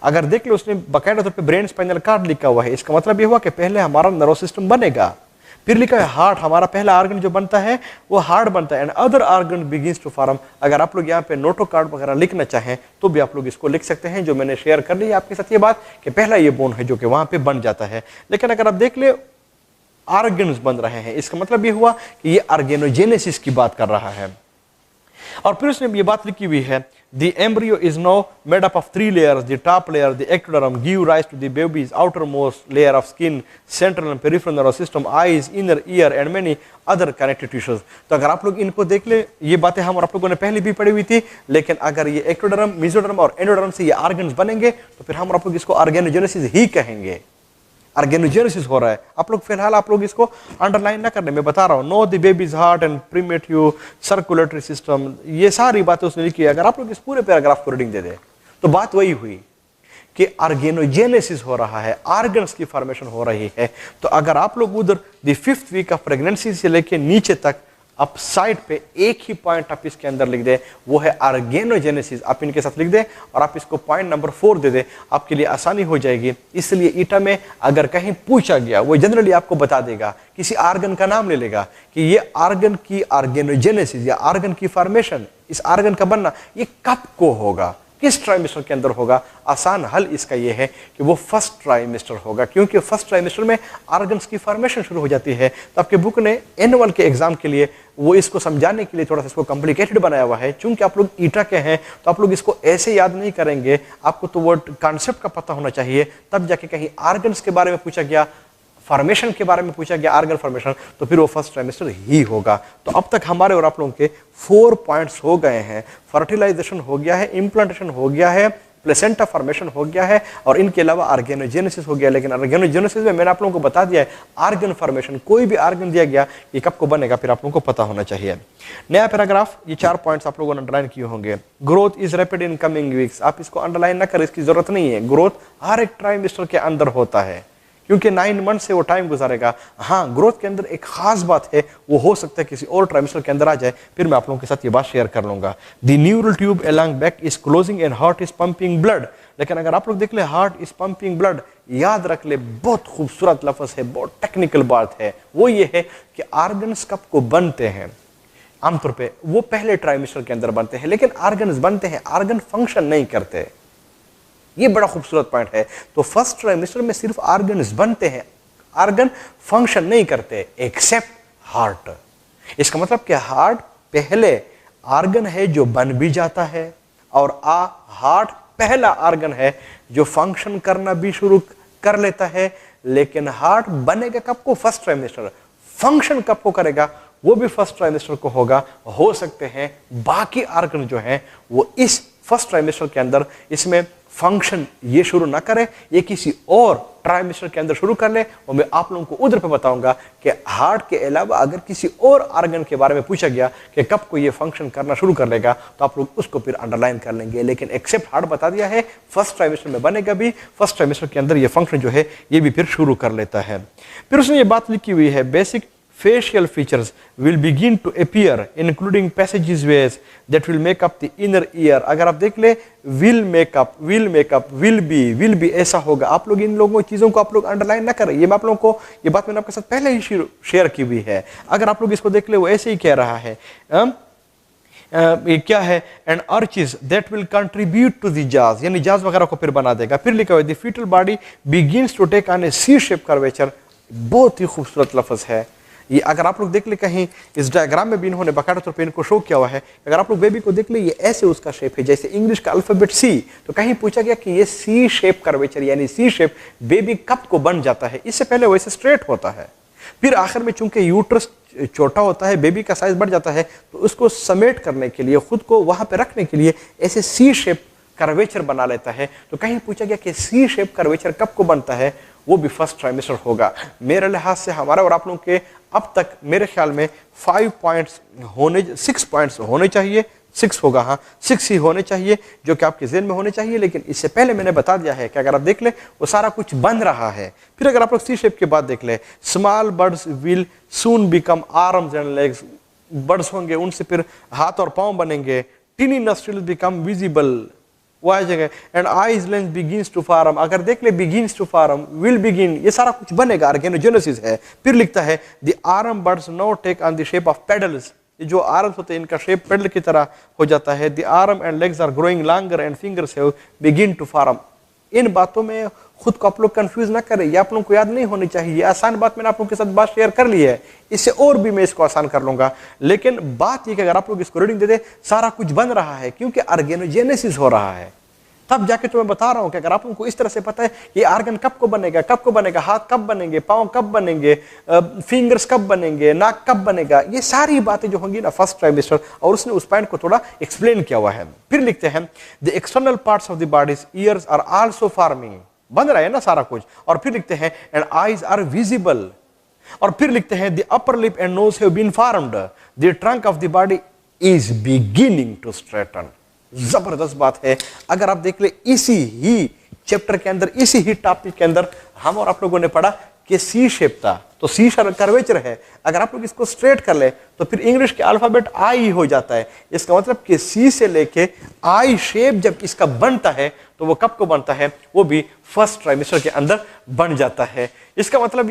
अगर देख लो उसने बाकायदा तौर पे ब्रेन, स्पाइनल कॉर्ड लिखा हुआ है, इसका मतलब ये हुआ कि पहले हमारा नर्वस सिस्टम बनेगा। फिर लिखा है हार्ट, हमारा पहला ऑर्गन जो बनता है वो हार्ट बनता है, and other organ begins to form. अगर आप लोग यहाँ पे नोटो कार्ड वगैरह लिखना चाहें तो भी आप लोग इसको लिख सकते हैं, जो मैंने शेयर कर ली आपके साथ ये बात कि पहला ये बोन है जो कि वहां पे बन जाता है। लेकिन अगर आप देख ले ऑर्गन्स बन रहे हैं, इसका मतलब ये हुआ कि ये ऑर्गेनोजेनेसिस की बात कर रहा है। और फिर उसने ये बात लिखी हुई है the embryo is no made up of 3 layers, the top layer the ectoderm give rise to the baby's outer most layer of skin, central and peripheral nervous system, eyes, inner ear and many other connected tissues. तो अगर आप लोग इनको देख ले, ये बातें हम और आप लोगों ने पहले भी पढ़ी हुई थी, लेकिन अगर ये एक्टोडर्म, मेसोडर्म और एंडोडर्म से ये ऑर्गन्स बनेंगे तो फिर हम और आप लोग इसको ऑर्गेनोजेनेसिस ही कहेंगे। ऑर्गेनोजेनेसिस हो रहा है। आप लोग फिलहाल आप लोग इसको अंडरलाइन ना करने, मैं बता रहा हूँ। No the baby's heart and premature circulatory system, ये सारी बातें उसने लिखी है। अगर आप लोग इस पूरे पैराग्राफ को रीडिंग दे दे तो बात वही हुई कि ऑर्गेनोजेनेसिस हो रहा है, ऑर्गन्स की फॉर्मेशन हो रही है। तो अगर आप लोग उधर the 5th week of pregnancy से लेके नीचे तक आप साइड पे एक ही पॉइंट आप इसके अंदर लिख दें, वो है ऑर्गेनोजेनेसिस। आप इनके साथ लिख दें और आप इसको पॉइंट नंबर 4 दे दें, आपके लिए आसानी हो जाएगी। इसलिए ईटा में अगर कहीं पूछा गया, वो जनरली आपको बता देगा, किसी आर्गन का नाम ले लेगा कि ये आर्गन की ऑर्गेनोजेनेसिस या आर्गन की फॉर्मेशन, इस आर्गन का बनना ये कब को होगा, किस ट्राइमेस्टर के अंदर होगा। आसान हल इसका यह है कि वो फर्स्ट ट्राइमेस्टर होगा, क्योंकि फर्स्ट ट्राइमेस्टर में ऑर्गन्स की फॉर्मेशन शुरू हो जाती है। तो आपके बुक ने एनुअल के एग्जाम के लिए वो इसको समझाने के लिए थोड़ा सा इसको कॉम्प्लिकेटेड बनाया हुआ है। चूंकि आप लोग ईटा के हैं तो आप लोग इसको ऐसे याद नहीं करेंगे, आपको तो वो कॉन्सेप्ट का पता होना चाहिए। तब जाके कहीं ऑर्गन्स के बारे में पूछा गया, फॉर्मेशन के बारे में पूछा गया, आर्गन फॉर्मेशन, तो फिर वो फर्स्ट ट्राइमेस्टर ही होगा। तो अब तक हमारे और आप लोगों के 4 पॉइंट्स हो गए हैं। फर्टिलाइजेशन हो गया है, इम्प्लांटेशन हो गया है, प्लेसेंटा फॉर्मेशन हो गया है, और इनके अलावा ऑर्गेनोजेनेसिस हो गया। लेकिन ऑर्गेनोजेनेसिस में मैंने आप लोगों को बता दिया है, आर्गन फॉर्मेशन, कोई भी आर्गन दिया गया ये कब को बनेगा, फिर आप लोगों को पता होना चाहिए। नया पैराग्राफ, ये 4 पॉइंट्स आप लोगों ने अंडरलाइन किए होंगे। Growth is rapid in coming weeks, आप इसको अंडरलाइन ना करें, इसकी जरूरत नहीं है। ग्रोथ हर एक ट्राइमेस्टर के अंदर होता है, क्योंकि 9 मंथ से वो टाइम गुजारेगा। हाँ, ग्रोथ के अंदर एक खास बात है, वो हो सकता है किसी और ट्राइमेस्टर के अंदर आ जाए, फिर मैं आप लोगों के साथ ये बात शेयर कर लूंगा। The neural tube along back is closing and heart is pumping blood. लेकिन अगर आप लोग देख ले, हार्ट इज पंपिंग ब्लड, याद रख ले, बहुत खूबसूरत लफ्ज है, बहुत टेक्निकल बात है। वो ये है कि ऑर्गन्स कब को बनते हैं, आमतौर पर वो पहले ट्राइमेस्टर के अंदर बनते हैं, लेकिन ऑर्गन्स बनते हैं, ऑर्गन फंक्शन नहीं करते। ये बड़ा खूबसूरत पॉइंट है। तो फर्स्ट ट्राइमेस्टर में सिर्फ ऑर्गन्स बनते हैं, ऑर्गन फंक्शन नहीं करते, एक्सेप्ट हार्ट। इसका मतलब कि हार्ट पहले ऑर्गन है जो बन भी जाता है, और हार्ट पहला ऑर्गन है जो फंक्शन करना भी शुरू कर लेता है। लेकिन हार्ट बनेगा कब को, फर्स्ट ट्राइमेस्टर। फंक्शन कब को करेगा, वो भी फर्स्ट ट्राइमेस्टर को होगा। हो सकते हैं बाकी ऑर्गन जो हैं वो इस फर्स्ट ट्राइमेस्टर के अंदर इसमें फंक्शन ये शुरू ना करे, ये किसी और ट्राइमेस्टर के अंदर शुरू कर ले। और मैं आप लोगों को उधर पे बताऊंगा कि हार्ट के अलावा अगर किसी और ऑर्गन के बारे में पूछा गया कि कब को ये फंक्शन करना शुरू कर लेगा, तो आप लोग उसको फिर अंडरलाइन कर लेंगे। लेकिन एक्सेप्ट हार्ट बता दिया है, फर्स्ट ट्राइमेस्टर में बनेगा भी, फर्स्ट ट्राइमेस्टर के अंदर ये फंक्शन जो है ये भी फिर शुरू कर लेता है। फिर उसने ये बात लिखी हुई है, basic facial features will begin to appear including passageways that will make up the inner ear। अगर आप देख ले, will make up, will be ऐसा होगा। आप लोग इन लोगों चीज़ों को आप लोग अंडरलाइन ना करें, ये मैं आप लोगों को, ये बात मैंने आपके साथ पहले ही शेयर की हुई है। अगर आप लोग इसको देख ले, वो ऐसे ही कह रहा है, ये क्या है, and arches that will contribute to the jaws, यानी जाज वगैरह को फिर बना देगा। फिर लिखा हुआ है, the fetal body begins to take on a C shape curvature. बहुत ही खूबसूरत लफ्ज है ये। अगर आप लोग देख ले कहीं इस डायग्राम में भी इन्होंने बाकायदा तौर पे इनको शो किया हुआ है। अगर आप लोग बेबी को देख ले, ये ऐसे उसका शेप है, जैसे इंग्लिश का अल्फाबेट सी। तो कहीं पूछा गया कि ये सी शेप कर्वेचर यानी सी शेप बेबी कब को बन जाता है, इससे पहले वैसे स्ट्रेट होता है। फिर आखिर में चूंकि यूट्रस छोटा होता है, बेबी का साइज बढ़ जाता है, तो उसको समेट करने के लिए, खुद को वहां पे रखने के लिए ऐसे सी शेप कर्वेचर बना लेता है। तो कहीं पूछा गया कि सी शेप कर्वेचर कब को बनता है, वो भी फर्स्ट ट्राइमेस्टर होगा। मेरे लिहाज से हमारा और आप लोगों के अब तक मेरे ख्याल में 6 पॉइंट्स होने चाहिए। 6 होगा, हाँ 6 ही होने चाहिए, जो कि आपके ज़हन में होने चाहिए। लेकिन इससे पहले मैंने बता दिया है कि अगर आप देख ले, वो सारा कुछ बन रहा है। फिर अगर आप लोग सी शेप के बाद देख ले, small birds will soon become arms and legs, birds होंगे उनसे फिर हाथ और पाँव बनेंगे। टिनी नस्ट्रिल्स बिकम विजिबल, वो आ जाएगा। And eyes lens begins to form, अगर देख ले begins to form, will begin, ये सारा कुछ बनेगा, ऑर्गेनोजेनेसिस है। फिर लिखता है, the arm buds now take on the shape of paddles, ये जो आर्म्स होते हैं इनका शेप पेडल की तरह हो जाता है। The arm and legs are growing longer and fingers have begin to form. इन बातों में खुद को आप लोग कंफ्यूज ना करें, ये आप लोगों को याद नहीं होनी चाहिए। आसान बात मैंने आप लोगों के साथ बात शेयर कर ली है, इससे और भी मैं इसको आसान कर लूंगा। लेकिन बात ये कि अगर आप लोग इसको रीडिंग दे दे, सारा कुछ बन रहा है, क्योंकि ऑर्गेनोजेनेसिस हो रहा है। तब जाके तो मैं बता रहा हूं कि अगर आप उनको इस तरह से पता है ये आर्गन कब को बनेगा, हाथ कब बनेंगे, पांव कब बनेंगे, फिंगर्स कब बनेंगे, नाक कब बनेगा, ये सारी बातें जो होंगी ना फर्स्ट ट्राइमेस्टर, और उसने उस पॉइंट को थोड़ा एक्सप्लेन किया हुआ है। फिर लिखते हैं, the external parts of the body's ears are also forming, बन रहा है ना सारा कुछ। और फिर लिखते हैं, एंड आईज आर विजिबल। और फिर लिखते हैं, the upper lip and nose have been formed, the trunk of the body is beginning to straighten. जबरदस्त बात है। अगर आप देख ले, इसी ही चैप्टर के अंदर, इसी ही टॉपिक के अंदर हम और आप लोगों ने पढ़ा कि सी शेप था, तो सी कर्वेचर है, अगर आप लोग इसको स्ट्रेट कर ले तो फिर इंग्लिश के अल्फाबेट आई हो जाता है। इसका मतलब कि सी से लेके आई शेप जब इसका बनता है तो वो कब को बनता है, वो भी फर्स्ट ट्राइमेस्टर के अंदर बन जाता है। इसका मतलब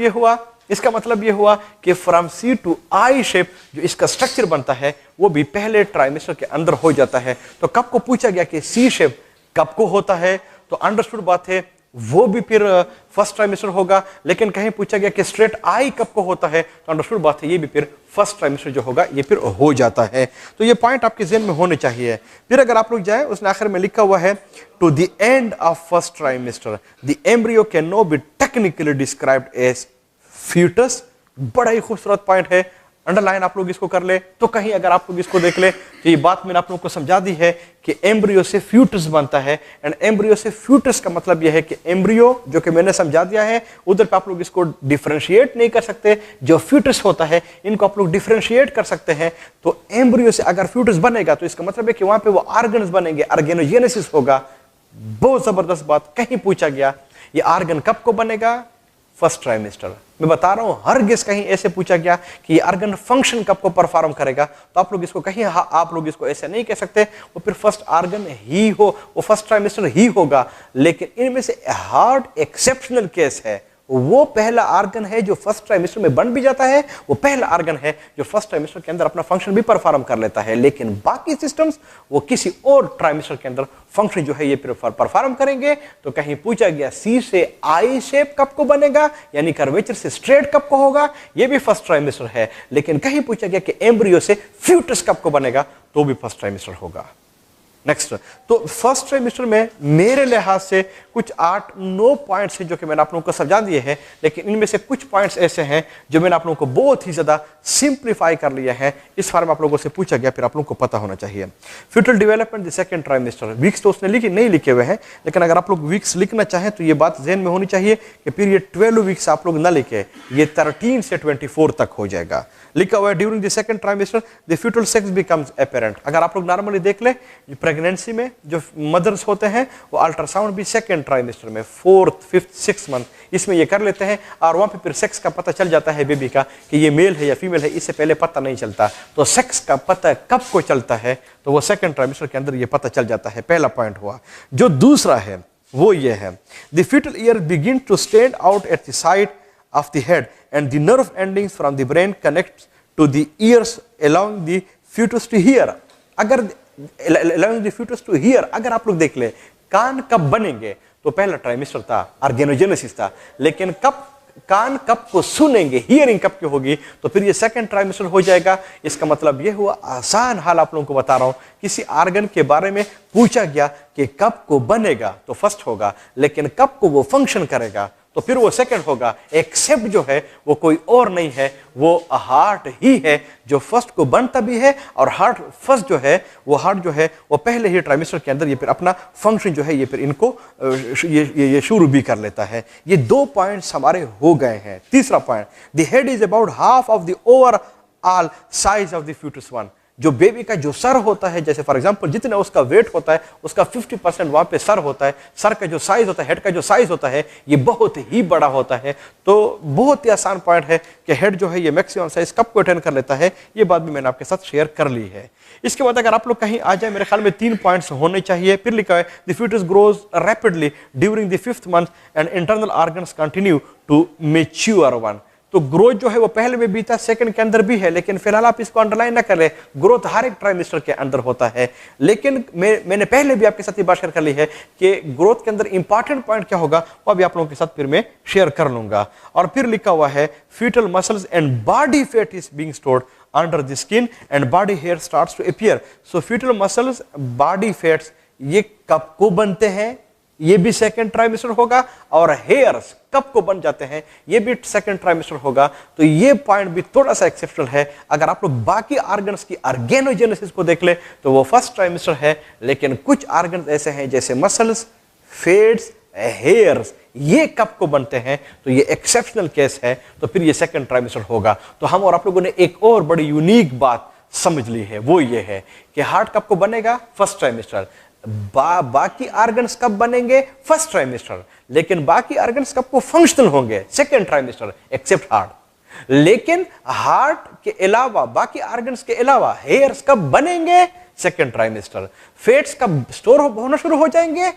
ये हुआ कि from C to I shape जो इसका स्ट्रक्चर बनता है वो भी पहले ट्राइमेस्टर के अंदर हो जाता है। तो कब को पूछा गया कि सी शेप कब को होता है, तो अंडरस्टूड बात है वो भी फिर फर्स्ट ट्राइमेस्टर होगा। लेकिन कहीं पूछा गया कि स्ट्रेट आई कब को होता है, तो अंडरस्टूड बात है ये भी फिर फर्स्ट ट्राइमेस्टर जो होगा ये फिर हो जाता है। तो ये पॉइंट आपके ज़हन में होने चाहिए। फिर अगर आप लोग जाए उसने आखिर में लिखा हुआ है to the end of first trimester the embryo can no be technically described as fetus. बड़ा ही खूबसूरत पॉइंट है, अंडरलाइन आप लोग इसको कर ले। तो कहीं अगर आप लोग इसको देख ले तो ये बात मैंने आप लोगों को समझा दी है कि एम्ब्रियो से फ्यूटस बनता है। एंड एम्ब्रियो से फ्यूटस का मतलब यह है कि एम्ब्रियो जो कि मैंने समझा दिया है उधर पे आप लोग इसको डिफरेंशिएट नहीं कर सकते, जो फ्यूटस होता है इनको आप लोग डिफरेंशिएट कर सकते हैं। तो एम्ब्रियो से अगर फ्यूटस बनेगा तो इसका मतलब है कि वहां पे वो ऑर्गन्स बनेंगे, ऑर्गेनोजेनेसिस होगा। बहुत जबरदस्त बात, कहीं पूछा गया ये ऑर्गन कब को बनेगा, फर्स्ट ट्राइमेस्टर। मैं बता रहा हूं हर गेस कहीं ऐसे पूछा गया कि ये ऑर्गन फंक्शन कब को परफॉर्म करेगा, तो आप लोग इसको कहीं आप लोग इसको ऐसे नहीं कह सकते वो फिर फर्स्ट ऑर्गन ही हो, वो फर्स्ट ट्राइमेस्टर ही होगा। लेकिन इनमें से हार्ट एक्सेप्शनल केस है, वो पहला ऑर्गन है जो फर्स्ट ट्राइमेस्टर में बन भी जाता है, वो पहला ऑर्गन है जो फर्स्ट ट्राइमेस्टर के अंदर अपना फंक्शन भी परफॉर्म कर लेता है। लेकिन बाकी सिस्टम्स वो किसी और ट्राइमेस्टर के अंदर फंक्शन जो है ये परफॉर्म करेंगे। तो कहीं पूछा गया सी से आई शेप कब को बनेगा, यानी कर्वेचर से स्ट्रेट कब को होगा, ये भी फर्स्ट ट्राइमेस्टर है। लेकिन कहीं पूछा गया कि एम्ब्रियो से फ्यूटस कब को बनेगा, तो भी फर्स्ट ट्राइमेस्टर होगा। नेक्स्ट, तो फर्स्ट ट्राइमेस्टर में मेरे लिहाज से कुछ 8-9 पॉइंट्स हैं जो कि मैंने आप लोगों को समझा दिए हैं, लेकिन इनमें से कुछ पॉइंट्स ऐसे हैं जो मैंने आप लोगों को बहुत ही ज्यादा सिंप्लीफाई कर लिया है। इस बारे में आप लोगों से पूछा गया, फिर आप लोगों को पता होना चाहिए। Fetal development the second trimester, weeks तो उसने नहीं लिखे हुए हैं, लेकिन अगर आप लोग वीक्स लिखना चाहें तो ये बात ज़हन में होनी चाहिए कि पीरियड 12 वीक्स आप लोग ना लिखे, ये 13 से 24 तक हो जाएगा। लिखा हुआ है during the second trimester the fetal sex becomes apparent. अगर आप लोग नॉर्मली देख ले प्रेगनेंसी में जो मदर्स होते हैं वो अल्ट्रासाउंड भी सेकंड ट्राइमेस्टर में 4th, 5th, 6th मंथ इसमें ये कर लेते हैं, और वहां पे फिर सेक्स का पता चल जाता है बेबी का कि ये मेल है या फीमेल है, इससे पहले पता नहीं चलता। तो सेक्स का पता कब को चलता है, तो वो सेकंड ट्राइमेस्टर के अंदर ये पता चल जाता है। पहला पॉइंट हुआ। जो दूसरा है वो ये है the fetal ear begin to stand out at the side of the head and the nerve endings from the brain connects to the ears allowing the fetus to hear। अगर allowing the fetus to hear, अगर आप लोग देख ले कान कब बनेंगे, तो पहला ट्राइमेस्टर था, ऑर्गेनोजेनेसिस था। लेकिन कान कब को सुनेंगे, हियरिंग कब की होगी, तो फिर ये सेकंड ट्राइमेस्टर हो जाएगा। इसका मतलब ये हुआ, आसान हाल आप लोगों को बता रहा हूं, किसी ऑर्गन के बारे में पूछा गया कि कब को बनेगा तो फर्स्ट होगा, लेकिन कब को वो फंक्शन करेगा तो फिर वो सेकंड होगा। एक्सेप्ट जो है वो कोई और नहीं है, वो हार्ट ही है जो फर्स्ट को बनता भी है, और हार्ट फर्स्ट जो है वो हार्ट जो है वो पहले ही ट्राइमेस्टर के अंदर ये फिर अपना फंक्शन जो है ये फिर इनको ये शुरू भी कर लेता है। ये 2 पॉइंट्स हमारे हो गए हैं। तीसरा point, the head is about half of the overall size of the foetus one. जो बेबी का जो सर होता है, जैसे फॉर एग्जांपल जितना उसका वेट होता है उसका 50% वहां पे सर होता है। सर का जो साइज होता है, हेड का जो साइज होता है ये बहुत ही बड़ा होता है। तो बहुत ही आसान पॉइंट है कि हेड जो है ये मैक्सिमम साइज कब को अटेन कर लेता है, ये बात भी मैंने आपके साथ शेयर कर ली है। इसके बाद अगर आप लोग कहीं आ जाए, मेरे ख्याल में 3 पॉइंट्स होने चाहिए। फिर लिखा है the fetus grows rapidly during the 5th month and internal organs continue to mature one. तो ग्रोथ जो है वो पहले में भी था, सेकंड के अंदर भी है, लेकिन फिलहाल आप इसको अंडरलाइन ना करें, ग्रोथ हर एक ट्राइमेस्टर के अंदर होता है। लेकिन मैंने पहले भी आपके साथ ये बात शेयर कर ली है कि ग्रोथ के अंदर इंपॉर्टेंट पॉइंट क्या होगा वो अभी आप लोगों के साथ फिर मैं शेयर कर लूंगा। और फिर लिखा हुआ है fetal muscles and body fat is being stored under the skin and body hair starts to appear. So fetal muscles, body fats ये कब को बनते हैं, ये भी सेकंड ट्राइमेस्टर होगा, और हेयर्स कब को बन जाते हैं ये भी सेकंड ट्राइमेस्टर होगा। तो ये पॉइंट भी थोड़ा सा एक्सेप्शनल है। अगर आप लोग बाकी ऑर्गन्स की ऑर्गेनोजेनेसिस को देख ले तो वो फर्स्ट ट्राइमेस्टर है, लेकिन कुछ ऑर्गन्स ऐसे हैं जैसे मसल्स, फेट्स, हेयर्स, ये कब को बनते हैं तो ये एक्सेप्शनल केस है, तो फिर ये सेकंड ट्राइमेस्टर होगा। तो हम और आप लोगों ने एक और बड़ी यूनिक बात समझ ली है, वो ये है कि हार्ट कब को बनेगा, फर्स्ट ट्राइमेस्टर। बाकी ऑर्गन्स कब बनेंगे? First trimester. लेकिन बाकी ऑर्गन्स कब को फंक्शनल होंगे? Second trimester, except heart. लेकिन हार्ट के अलावा बाकी ऑर्गन्स के अलावा हेयर्स कब बनेंगे? Second trimester. फेट्स कब स्टोर होना शुरू हो जाएंगे?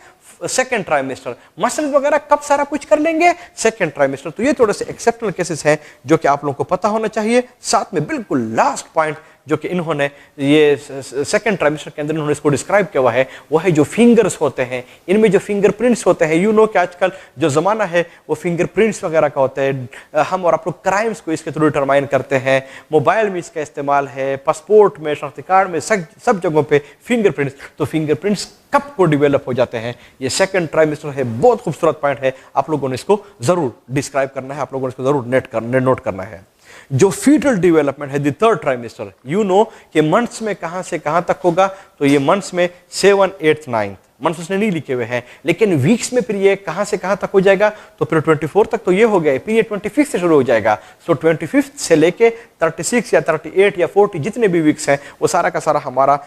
Second trimester. मसल वगैरह कब सारा कुछ कर लेंगे? Second trimester. तो ये थोड़े से एक्सेप्शनल केसेस हैं जो कि आप लोगों को पता होना चाहिए। साथ में बिल्कुल लास्ट पॉइंट जो कि इन्होंने ये सेकेंड ट्राइमेस्टर के अंदर इन्होंने इसको डिस्क्राइब किया हुआ है, वो है जो फिंगर्स होते हैं, इनमें जो फिंगरप्रिंट्स होते हैं। यू नो कि आजकल जो जमाना है वो फिंगरप्रिंट्स वगैरह का होता है। हम और आप लोग क्राइम्स को इसके थ्रू डिटरमाइन करते हैं, मोबाइल में इसका इस्तेमाल है, पासपोर्ट में, शनाख्ती कार्ड में, सब जगहों पे फिंगरप्रिंट्स। तो फिंगरप्रिंट्स कब को डेवलप हो जाते हैं? ये सेकंड ट्राइमेस्टर है। बहुत खूबसूरत पॉइंट है, आप लोगों ने इसको जरूर डिस्क्राइब करना है, आप लोगों ने इसको जरूर नोट करना है। जो फीटल डेवलपमेंट है the third trimester, you know कि मंथ्स में कहां से कहां तक होगा? तो ये मंथ्स में 7, 8, 9 मंथ्स उसने नहीं लिखे हुए हैं, लेकिन वीक्स में फिर ये कहां से कहां तक हो जाएगा? तो फिर 24 तक तो ये हो गया, फिर ये 25 से शुरू हो जाएगा। सो 25 से लेके 36 या 38 या 40 जितने भी वीक्स हैं वो सारा का सारा हमारा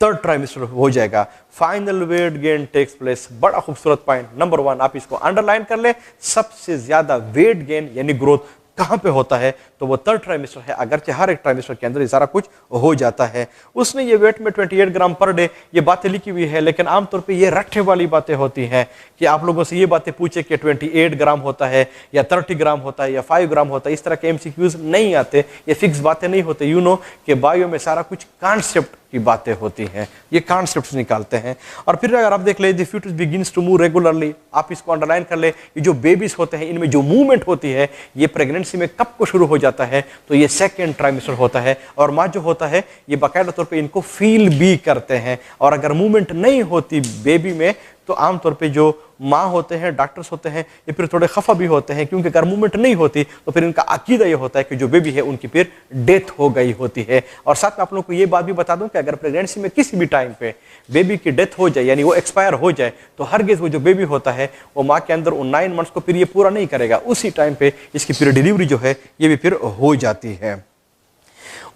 थर्ड ट्राइमेस्टर हो जाएगा। Final weight gain takes place. बड़ा खूबसूरत पॉइंट नंबर 1, आप इसको अंडरलाइन कर ले। सबसे ज्यादा वेट गेन यानी ग्रोथ कहां पे होता है? तो वो थर्ड ट्राइमेस्टर है। अगरचे हर एक ट्राइमेस्टर के अंदर ये सारा कुछ हो जाता है। उसने ये वेट में 28 ग्राम पर डे ये बातें लिखी हुई है, लेकिन आमतौर पे ये रट्टे वाली बातें होती हैं कि आप लोगों से ये बातें पूछे कि 28 ग्राम होता है या 30 ग्राम होता है या 5 ग्राम होता है, इस तरह के एमसीक्यूज नहीं आते, ये फिक्स बातें नहीं होते। यू नो कि बायो में सारा कुछ कॉन्सेप्ट की बातें होती हैं, ये कॉन्सेप्ट्स निकालते हैं। और फिर अगर आप देख ले the fetus begins to move regularly, आप इसको अंडरलाइन कर ले। ये जो बेबीज होते हैं इनमें जो मूवमेंट होती है ये प्रेगनेंसी में कब को शुरू हो जाता है? तो ये सेकेंड ट्राइमेस्टर होता है। और माँ जो होता है ये बाकायदा तौर पे इनको फील भी करते हैं। और अगर मूवमेंट नहीं होती बेबी में तो आमतौर पे जो माँ होते हैं, डॉक्टर्स होते हैं, ये फिर थोड़े खफा भी होते हैं, क्योंकि अगर मूवमेंट नहीं होती तो फिर इनका अकीदा ये होता है कि जो बेबी है उनकी फिर डेथ हो गई होती है। और साथ में आप लोगों को ये बात भी बता दूं कि अगर प्रेगनेंसी में किसी भी टाइम पे बेबी की डेथ हो जाए यानी वो एक्सपायर हो जाए तो हरगिज़ वो जो बेबी होता है वो माँ के अंदर उन 9 मंथ्स को फिर ये पूरा नहीं करेगा, उसी टाइम पे इसकी फिर डिलीवरी जो है ये भी फिर हो जाती है।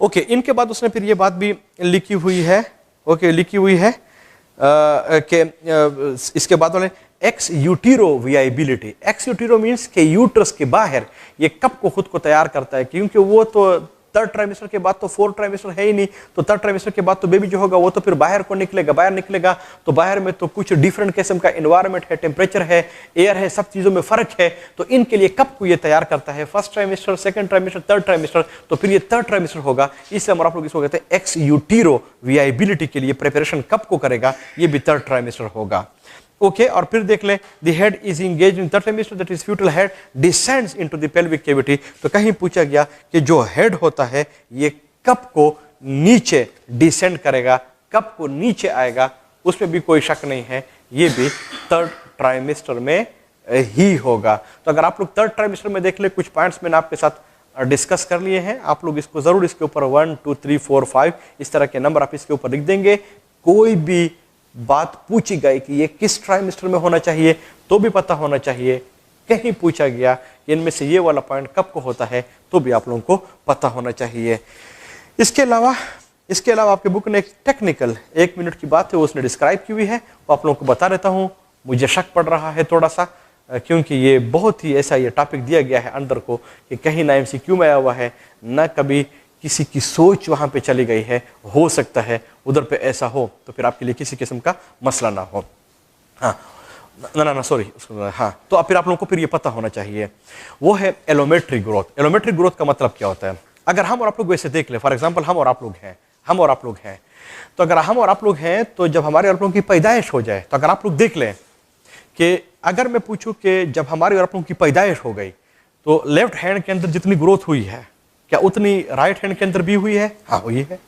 ओके, इनके बाद उसने फिर ये बात भी लिखी हुई है, लिखी हुई है कि इसके बाद वाले एक्स यूटीरो वियाबिलिटी। एक्स यूटीरो मीन्स के यूट्रस के बाहर ये कब को खुद को तैयार करता है, क्योंकि वो तो थर्ड ट्राइमेस्टर के बाद तो फोर्थ ट्राइमेस्टर है ही नहीं, तो थर्ड ट्राइमेस्टर के बाद तो बेबी जो होगा वो तो फिर बाहर को निकलेगा। बाहर निकलेगा तो बाहर में तो कुछ डिफरेंट किस्म का एनवायरनमेंट है, टेम्परेचर है, एयर है, सब चीजों में फर्क है। तो इनके लिए कब को ये तैयार करता है? First trimester, second trimester, third trimester. तो फिर ये थर्ड ट्राइमेस्टर होगा, इसलिए हम आप लोग इसको कहते हैं एक्स यूटीरो वियाबिलिटी के लिए प्रिपरेशन कब को करेगा? ये भी थर्ड ट्राइमेस्टर होगा। ओके, और फिर देख ले the head is engage in third trimester, that is fetal head descends into the pelvic cavity. तो कहीं पूछा गया कि जो हेड होता है ये कब को नीचे डिसेंड करेगा, कब को नीचे आएगा? उसमें भी कोई शक नहीं है, ये भी थर्ड ट्राइमेस्टर में ही होगा। तो अगर आप लोग थर्ड ट्राइमेस्टर में देख ले, कुछ पॉइंट्स मैंने आपके साथ डिस्कस कर लिए हैं, आप लोग इसको जरूर इसके ऊपर 1, 2, 3, 4, 5 इस तरह के नंबर आप इसके ऊपर लिख देंगे। कोई भी बात पूछी गई कि ये किस ट्राइमेस्टर में होना चाहिए तो भी पता होना चाहिए। कहीं पूछा गया कि इनमें से ये वाला पॉइंट कब को होता है तो भी आप लोगों को पता होना चाहिए। इसके अलावा आपके बुक ने एक टेक्निकल 1 मिनट की बात है वो उसने डिस्क्राइब की हुई है, वो आप लोगों को बता देता हूँ। मुझे शक पड़ रहा है थोड़ा सा, क्योंकि ये बहुत ही ऐसा ये टॉपिक दिया गया है अंदर को कि कहीं ना MCQ में आया हुआ है, ना कभी किसी की सोच वहां पे चली गई है। हो सकता है उधर पे ऐसा हो तो फिर आपके लिए किसी किस्म का मसला ना हो। हाँ ना सॉरी, हाँ, तो फिर आप लोगों को फिर ये पता होना चाहिए, वो है एलोमेट्रिक ग्रोथ। एलोमेट्रिक ग्रोथ का मतलब क्या होता है? अगर हम और आप लोग वैसे देख ले, फॉर एग्जाम्पल हम और आप लोग हैं, तो अगर हम और आप लोग हैं तो जब हमारे और आप लोगों की पैदाइश हो जाए, तो अगर आप लोग देख लें कि अगर मैं पूछूं कि जब हमारे और आप लोगों की पैदाइश हो गई तो लेफ्ट हैंड के अंदर जितनी ग्रोथ हुई है क्या उतनी राइट हैंड के अंदर भी हुई है? हाँ, हुई है।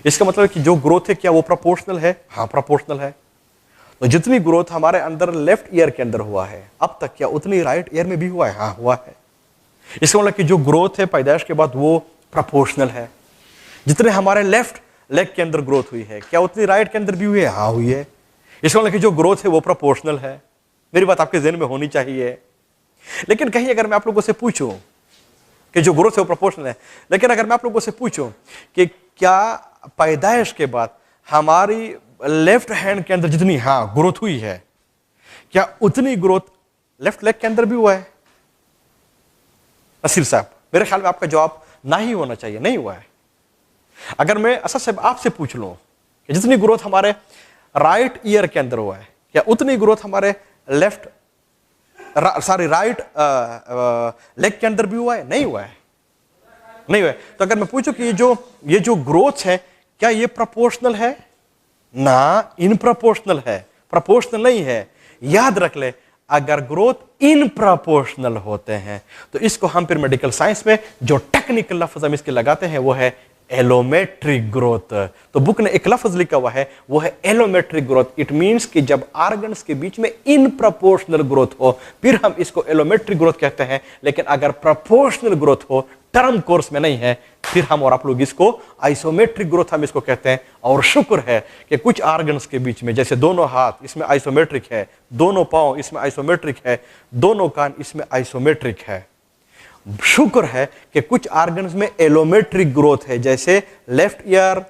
इसका मतलब है कि जो ग्रोथ है क्या वो प्रोपोर्शनल है? हाँ, प्रोपोर्शनल है। तो जितनी ग्रोथ हमारे अंदर लेफ्ट ईयर के अंदर हुआ है अब तक क्या उतनी राइट ईयर में भी हुआ है? हाँ, हुआ है। इसका मतलब कि जो ग्रोथ है पैदाइश के बाद वो प्रोपोर्शनल है। जितने हमारे लेफ्ट लेग के अंदर ग्रोथ हुई है क्या उतनी राइट के अंदर भी हुई है? हाँ, हुई है। इसका मतलब कि जो ग्रोथ है वो प्रोपोर्शनल है। मेरी बात आपके ज़हन में होनी चाहिए। लेकिन कहीं अगर मैं आप लोगों से पूछूं कि जो ग्रोथ है वो प्रोपोर्शनल है, लेकिन अगर मैं आप लोगों से पूछूं कि क्या पैदाइश के बाद हमारी लेफ्ट हैंड के अंदर जितनी ग्रोथ हुई है, क्या उतनी ग्रोथ लेफ्ट लेग के अंदर भी हुआ है? नसीर साहब, मेरे ख्याल में आपका जवाब ना ही होना चाहिए, नहीं हुआ है। अगर मैं असद साहब आपसे पूछ लूं कि जितनी ग्रोथ हमारे राइट ईयर के अंदर हुआ है, क्या उतनी ग्रोथ हमारे राइट लेग के अंदर भी हुआ है? नहीं हुआ है, नहीं हुआ है। तो अगर मैं पूछूं कि ये जो ग्रोथ है, क्या ये प्रोपोर्शनल है? ना, इन प्रोपोर्शनल है, प्रोपोर्शनल नहीं है। याद रख ले, अगर ग्रोथ इन प्रोपोर्शनल होते हैं तो इसको हम फिर मेडिकल साइंस में जो टेक्निकल लफ्ज हम इसके लगाते हैं वो है एलोमेट्रिक ग्रोथ। तो बुक ने एक लफ्ज लिखा हुआ है, वो है एलोमेट्रिक ग्रोथ। इट मींस कि जब ऑर्गन्स के बीच में इन प्रोपोर्शनल ग्रोथ हो, फिर हम इसको एलोमेट्रिक ग्रोथ कहते हैं। लेकिन अगर प्रोपोर्शनल ग्रोथ हो, टर्म कोर्स में नहीं है, फिर हम और आप लोग इसको आइसोमेट्रिक ग्रोथ हम इसको कहते हैं। और शुक्र है कि कुछ ऑर्गन्स के बीच में, जैसे दोनों हाथ, इसमें आइसोमेट्रिक है, दोनों पांव इसमें आइसोमेट्रिक है, दोनों कान इसमें आइसोमेट्रिक है। शुक्र है कि कुछ ऑर्गन्स में एलोमेट्रिक ग्रोथ है, जैसे left ear,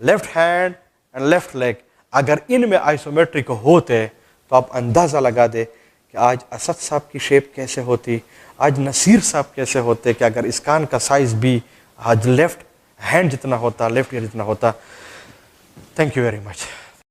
left hand and left leg. अगर इनमें आइसोमेट्रिक होते तो आप अंदाजा लगा दे कि आज असद साहब की शेप कैसे होती, आज नसीर साहब कैसे होते, कि अगर इस कान का साइज भी आज लेफ्ट हैंड जितना होता, लेफ्ट ईयर जितना होता। Thank you very much.